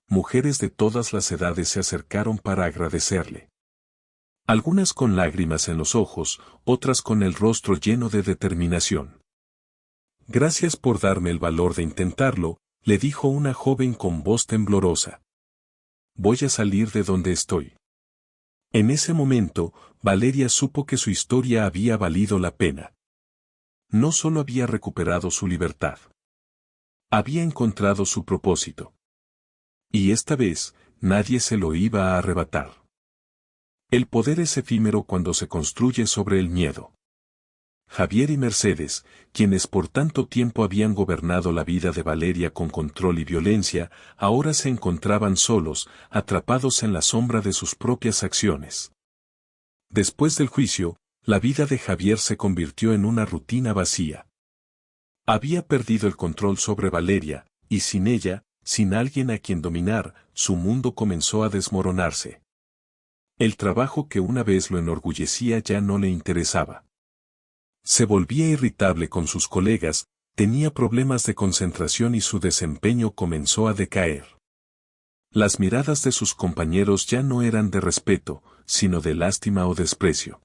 Mujeres de todas las edades se acercaron para agradecerle. Algunas con lágrimas en los ojos, otras con el rostro lleno de determinación. Gracias por darme el valor de intentarlo, le dijo una joven con voz temblorosa. Voy a salir de donde estoy. En ese momento, Valeria supo que su historia había valido la pena. No solo había recuperado su libertad. Había encontrado su propósito. Y esta vez, nadie se lo iba a arrebatar. El poder es efímero cuando se construye sobre el miedo. Javier y Mercedes, quienes por tanto tiempo habían gobernado la vida de Valeria con control y violencia, ahora se encontraban solos, atrapados en la sombra de sus propias acciones. Después del juicio, la vida de Javier se convirtió en una rutina vacía. Había perdido el control sobre Valeria, y sin ella, sin alguien a quien dominar, su mundo comenzó a desmoronarse. El trabajo que una vez lo enorgullecía ya no le interesaba. Se volvía irritable con sus colegas, tenía problemas de concentración y su desempeño comenzó a decaer. Las miradas de sus compañeros ya no eran de respeto, sino de lástima o desprecio.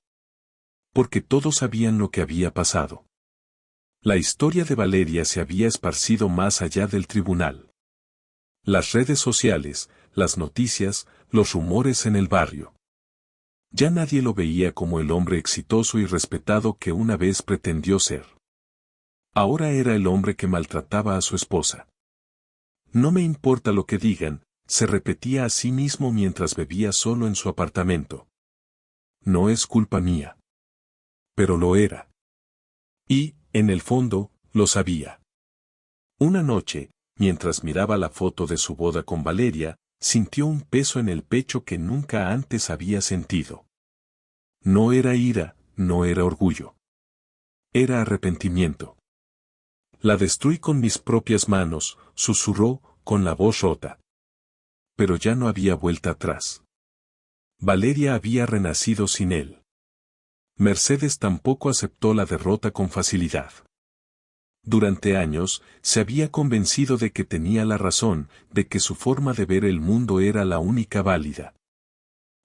Porque todos sabían lo que había pasado. La historia de Valeria se había esparcido más allá del tribunal. Las redes sociales, las noticias, los rumores en el barrio. Ya nadie lo veía como el hombre exitoso y respetado que una vez pretendió ser. Ahora era el hombre que maltrataba a su esposa. No me importa lo que digan, se repetía a sí mismo mientras bebía solo en su apartamento. No es culpa mía. Pero lo era. Y, en el fondo, lo sabía. Una noche, mientras miraba la foto de su boda con Valeria, sintió un peso en el pecho que nunca antes había sentido. No era ira, no era orgullo. Era arrepentimiento. La destruí con mis propias manos, susurró, con la voz rota. Pero ya no había vuelta atrás. Valeria había renacido sin él. Mercedes tampoco aceptó la derrota con facilidad. Durante años, se había convencido de que tenía la razón, de que su forma de ver el mundo era la única válida.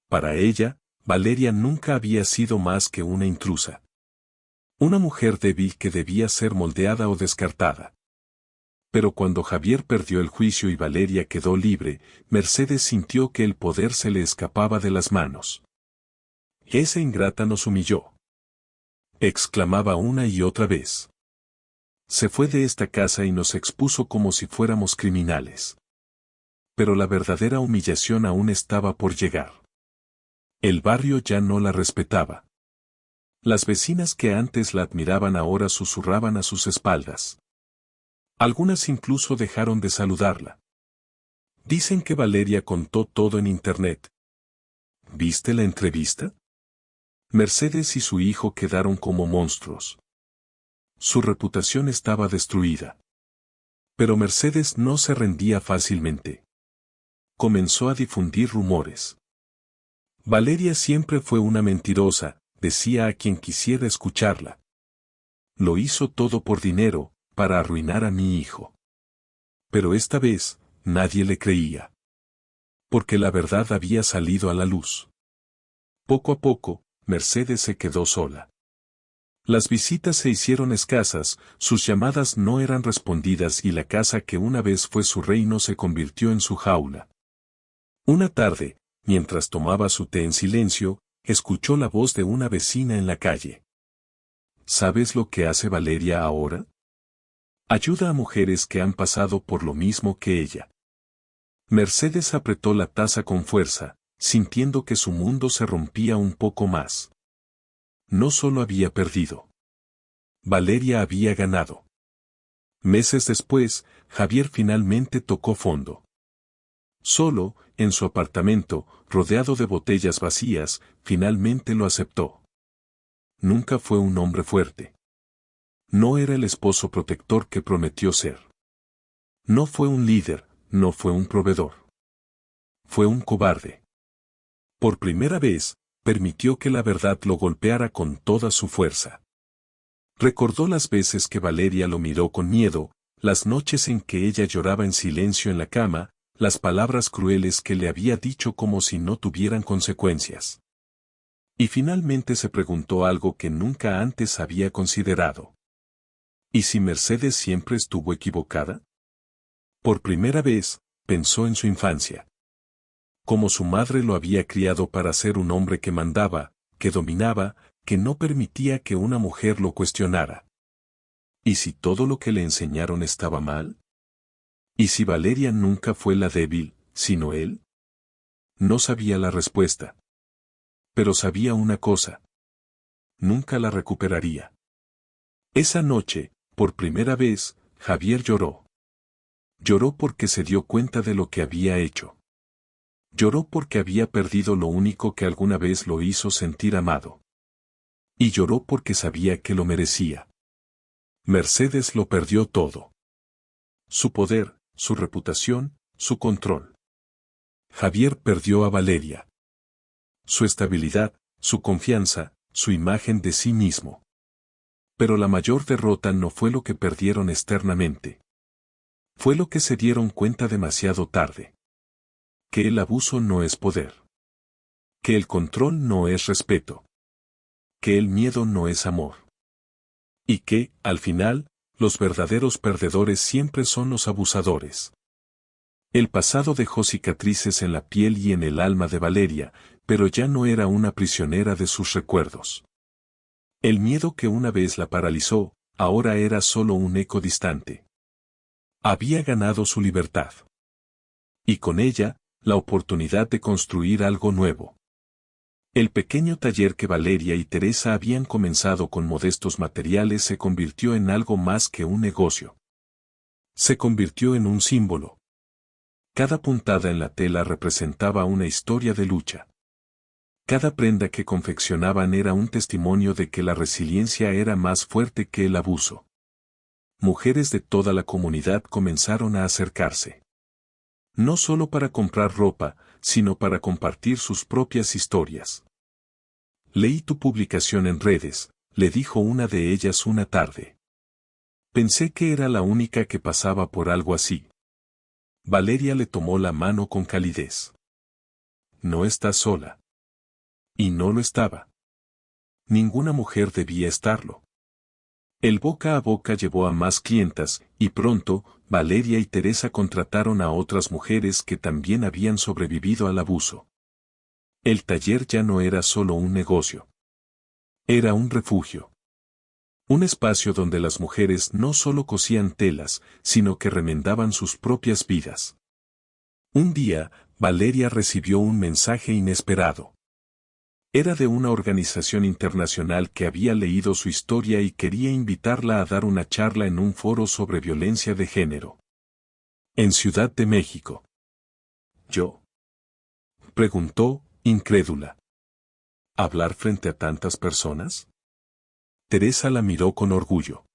Para ella, Valeria nunca había sido más que una intrusa. Una mujer débil que debía ser moldeada o descartada. Pero cuando Javier perdió el juicio y Valeria quedó libre, Mercedes sintió que el poder se le escapaba de las manos. Esa ingrata nos humilló. Exclamaba una y otra vez. Se fue de esta casa y nos expuso como si fuéramos criminales. Pero la verdadera humillación aún estaba por llegar. El barrio ya no la respetaba. Las vecinas que antes la admiraban ahora susurraban a sus espaldas. Algunas incluso dejaron de saludarla. Dicen que Valeria contó todo en internet. ¿Viste la entrevista? Mercedes y su hijo quedaron como monstruos. Su reputación estaba destruida. Pero Mercedes no se rendía fácilmente. Comenzó a difundir rumores. Valeria siempre fue una mentirosa, decía a quien quisiera escucharla. Lo hizo todo por dinero, para arruinar a mi hijo. Pero esta vez, nadie le creía. Porque la verdad había salido a la luz. Poco a poco, Mercedes se quedó sola. Las visitas se hicieron escasas, sus llamadas no eran respondidas y la casa que una vez fue su reino se convirtió en su jaula. Una tarde, mientras tomaba su té en silencio, escuchó la voz de una vecina en la calle. ¿Sabes lo que hace Valeria ahora? Ayuda a mujeres que han pasado por lo mismo que ella. Mercedes apretó la taza con fuerza, sintiendo que su mundo se rompía un poco más. No solo había perdido. Valeria había ganado. Meses después, Javier finalmente tocó fondo. Solo, en su apartamento, rodeado de botellas vacías, finalmente lo aceptó. Nunca fue un hombre fuerte. No era el esposo protector que prometió ser. No fue un líder, no fue un proveedor. Fue un cobarde. Por primera vez, permitió que la verdad lo golpeara con toda su fuerza. Recordó las veces que Valeria lo miró con miedo, las noches en que ella lloraba en silencio en la cama, las palabras crueles que le había dicho como si no tuvieran consecuencias. Y finalmente se preguntó algo que nunca antes había considerado. ¿Y si Mercedes siempre estuvo equivocada? Por primera vez, pensó en su infancia. Como su madre lo había criado para ser un hombre que mandaba, que dominaba, que no permitía que una mujer lo cuestionara. ¿Y si todo lo que le enseñaron estaba mal? ¿Y si Valeria nunca fue la débil, sino él? No sabía la respuesta. Pero sabía una cosa. Nunca la recuperaría. Esa noche, por primera vez, Javier lloró. Lloró porque se dio cuenta de lo que había hecho. Lloró porque había perdido lo único que alguna vez lo hizo sentir amado. Y lloró porque sabía que lo merecía. Mercedes lo perdió todo. Su poder, su reputación, su control. Javier perdió a Valeria. Su estabilidad, su confianza, su imagen de sí mismo. Pero la mayor derrota no fue lo que perdieron externamente. Fue lo que se dieron cuenta demasiado tarde. Que el abuso no es poder. Que el control no es respeto. Que el miedo no es amor. Y que, al final, los verdaderos perdedores siempre son los abusadores. El pasado dejó cicatrices en la piel y en el alma de Valeria, pero ya no era una prisionera de sus recuerdos. El miedo que una vez la paralizó, ahora era solo un eco distante. Había ganado su libertad. Y con ella, la oportunidad de construir algo nuevo. El pequeño taller que Valeria y Teresa habían comenzado con modestos materiales se convirtió en algo más que un negocio. Se convirtió en un símbolo. Cada puntada en la tela representaba una historia de lucha. Cada prenda que confeccionaban era un testimonio de que la resiliencia era más fuerte que el abuso. Mujeres de toda la comunidad comenzaron a acercarse. No solo para comprar ropa, sino para compartir sus propias historias. Leí tu publicación en redes, le dijo una de ellas una tarde. Pensé que era la única que pasaba por algo así. Valeria le tomó la mano con calidez. No estás sola. Y no lo estaba. Ninguna mujer debía estarlo. El boca a boca llevó a más clientas, y pronto, Valeria y Teresa contrataron a otras mujeres que también habían sobrevivido al abuso. El taller ya no era solo un negocio. Era un refugio. Un espacio donde las mujeres no solo cosían telas, sino que remendaban sus propias vidas. Un día, Valeria recibió un mensaje inesperado. Era de una organización internacional que había leído su historia y quería invitarla a dar una charla en un foro sobre violencia de género. En Ciudad de México. ¿Yo? Preguntó, incrédula. ¿Hablar frente a tantas personas? Teresa la miró con orgullo.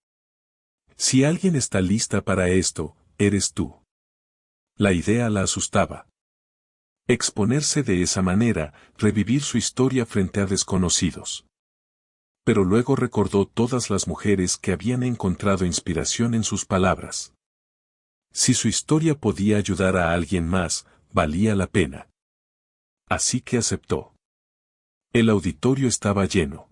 Si alguien está lista para esto, eres tú. La idea la asustaba. Exponerse de esa manera, revivir su historia frente a desconocidos. Pero luego recordó todas las mujeres que habían encontrado inspiración en sus palabras. Si su historia podía ayudar a alguien más, valía la pena. Así que aceptó. El auditorio estaba lleno.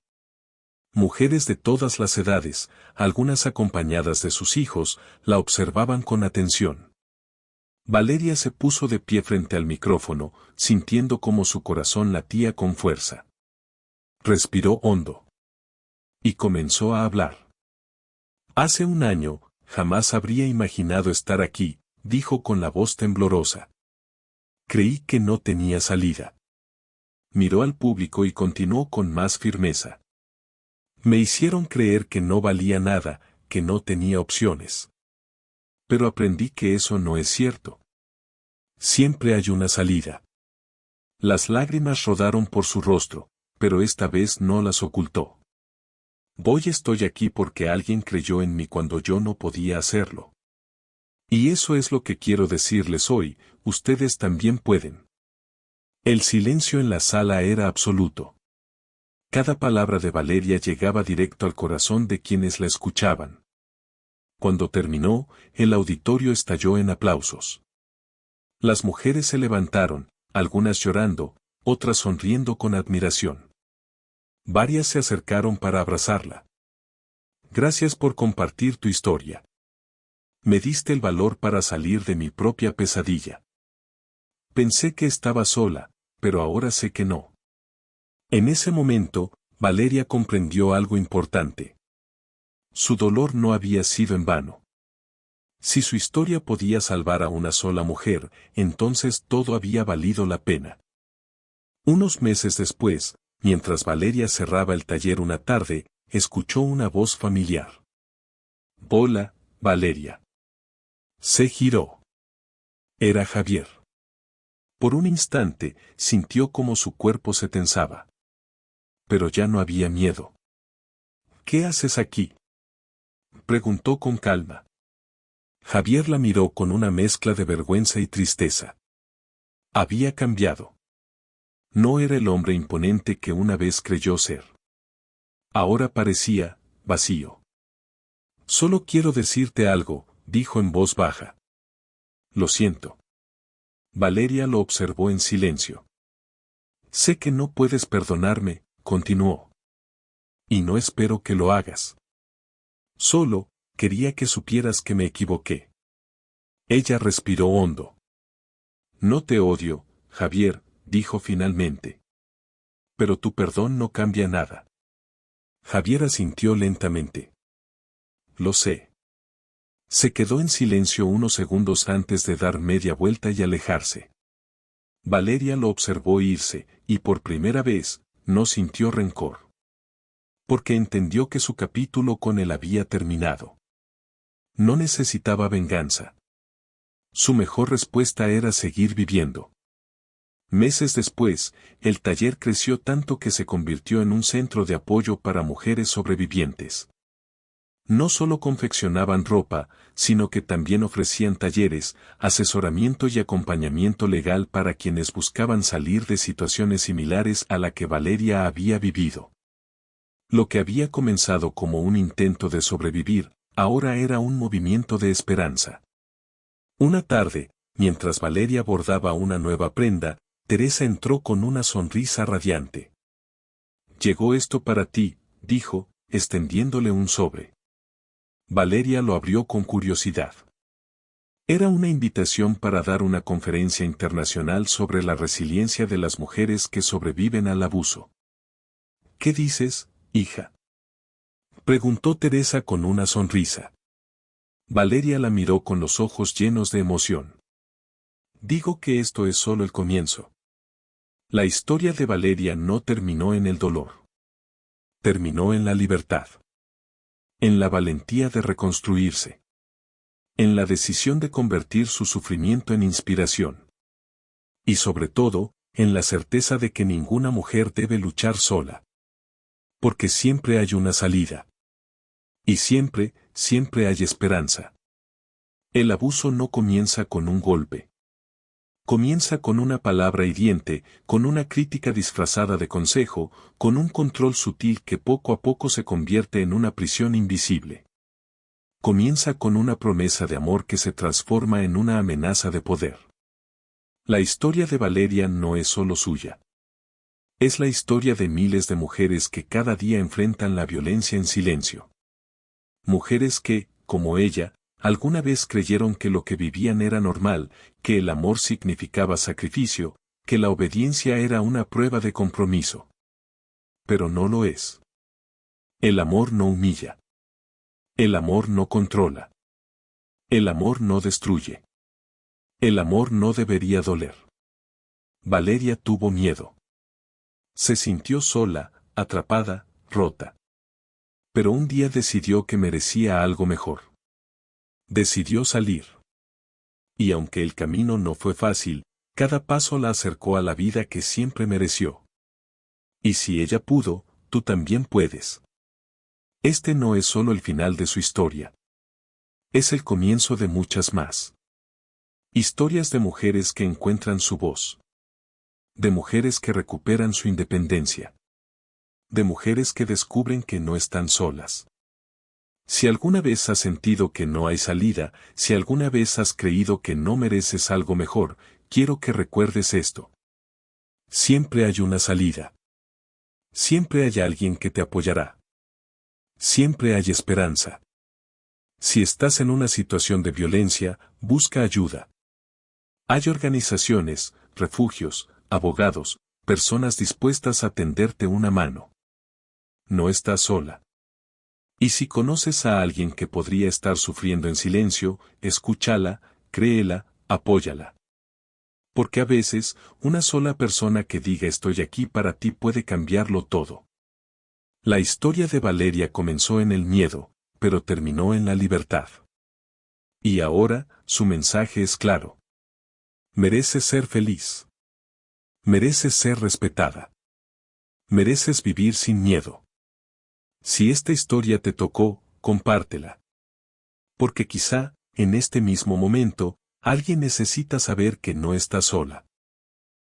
Mujeres de todas las edades, algunas acompañadas de sus hijos, la observaban con atención. Valeria se puso de pie frente al micrófono, sintiendo cómo su corazón latía con fuerza. Respiró hondo. Y comenzó a hablar. Hace un año, jamás habría imaginado estar aquí, dijo con la voz temblorosa. Creí que no tenía salida. Miró al público y continuó con más firmeza. Me hicieron creer que no valía nada, que no tenía opciones. Pero aprendí que eso no es cierto. Siempre hay una salida. Las lágrimas rodaron por su rostro, pero esta vez no las ocultó. Estoy aquí porque alguien creyó en mí cuando yo no podía hacerlo. Y eso es lo que quiero decirles hoy, ustedes también pueden. El silencio en la sala era absoluto. Cada palabra de Valeria llegaba directo al corazón de quienes la escuchaban. Cuando terminó, el auditorio estalló en aplausos. Las mujeres se levantaron, algunas llorando, otras sonriendo con admiración. Varias se acercaron para abrazarla. Gracias por compartir tu historia. Me diste el valor para salir de mi propia pesadilla. Pensé que estaba sola, pero ahora sé que no. En ese momento, Valeria comprendió algo importante. Su dolor no había sido en vano. Si su historia podía salvar a una sola mujer, entonces todo había valido la pena. Unos meses después, mientras Valeria cerraba el taller una tarde, escuchó una voz familiar. Hola, Valeria. Se giró. Era Javier. Por un instante, sintió como su cuerpo se tensaba. Pero ya no había miedo. ¿Qué haces aquí?, preguntó con calma. Javier la miró con una mezcla de vergüenza y tristeza. Había cambiado. No era el hombre imponente que una vez creyó ser. Ahora parecía vacío. Solo quiero decirte algo, dijo en voz baja. Lo siento. Valeria lo observó en silencio. Sé que no puedes perdonarme, continuó. Y no espero que lo hagas. Solo, quería que supieras que me equivoqué. Ella respiró hondo. No te odio, Javier, dijo finalmente. Pero tu perdón no cambia nada. Javier asintió lentamente. Lo sé. Se quedó en silencio unos segundos antes de dar media vuelta y alejarse. Valeria lo observó irse, y por primera vez, no sintió rencor. Porque entendió que su capítulo con él había terminado. No necesitaba venganza. Su mejor respuesta era seguir viviendo. Meses después, el taller creció tanto que se convirtió en un centro de apoyo para mujeres sobrevivientes. No solo confeccionaban ropa, sino que también ofrecían talleres, asesoramiento y acompañamiento legal para quienes buscaban salir de situaciones similares a la que Valeria había vivido. Lo que había comenzado como un intento de sobrevivir, ahora era un movimiento de esperanza. Una tarde, mientras Valeria bordaba una nueva prenda, Teresa entró con una sonrisa radiante. Llegó esto para ti, dijo, extendiéndole un sobre. Valeria lo abrió con curiosidad. Era una invitación para dar una conferencia internacional sobre la resiliencia de las mujeres que sobreviven al abuso. ¿Qué dices, hija?, preguntó Teresa con una sonrisa. Valeria la miró con los ojos llenos de emoción. Digo que esto es solo el comienzo. La historia de Valeria no terminó en el dolor. Terminó en la libertad. En la valentía de reconstruirse. En la decisión de convertir su sufrimiento en inspiración. Y sobre todo, en la certeza de que ninguna mujer debe luchar sola. Porque siempre hay una salida. Y siempre, siempre hay esperanza. El abuso no comienza con un golpe. Comienza con una palabra hiriente, con una crítica disfrazada de consejo, con un control sutil que poco a poco se convierte en una prisión invisible. Comienza con una promesa de amor que se transforma en una amenaza de poder. La historia de Valeria no es solo suya. Es la historia de miles de mujeres que cada día enfrentan la violencia en silencio. Mujeres que, como ella, alguna vez creyeron que lo que vivían era normal, que el amor significaba sacrificio, que la obediencia era una prueba de compromiso. Pero no lo es. El amor no humilla. El amor no controla. El amor no destruye. El amor no debería doler. Valeria tuvo miedo. Se sintió sola, atrapada, rota. Pero un día decidió que merecía algo mejor. Decidió salir. Y aunque el camino no fue fácil, cada paso la acercó a la vida que siempre mereció. Y si ella pudo, tú también puedes. Este no es solo el final de su historia. Es el comienzo de muchas más. Historias de mujeres que encuentran su voz. De mujeres que recuperan su independencia. De mujeres que descubren que no están solas. Si alguna vez has sentido que no hay salida, si alguna vez has creído que no mereces algo mejor, quiero que recuerdes esto. Siempre hay una salida. Siempre hay alguien que te apoyará. Siempre hay esperanza. Si estás en una situación de violencia, busca ayuda. Hay organizaciones, refugios, abogados, personas dispuestas a tenderte una mano. No estás sola. Y si conoces a alguien que podría estar sufriendo en silencio, escúchala, créela, apóyala. Porque a veces, una sola persona que diga estoy aquí para ti puede cambiarlo todo. La historia de Valeria comenzó en el miedo, pero terminó en la libertad. Y ahora, su mensaje es claro. Mereces ser feliz. Mereces ser respetada. Mereces vivir sin miedo. Si esta historia te tocó, compártela. Porque quizá, en este mismo momento, alguien necesita saber que no está sola.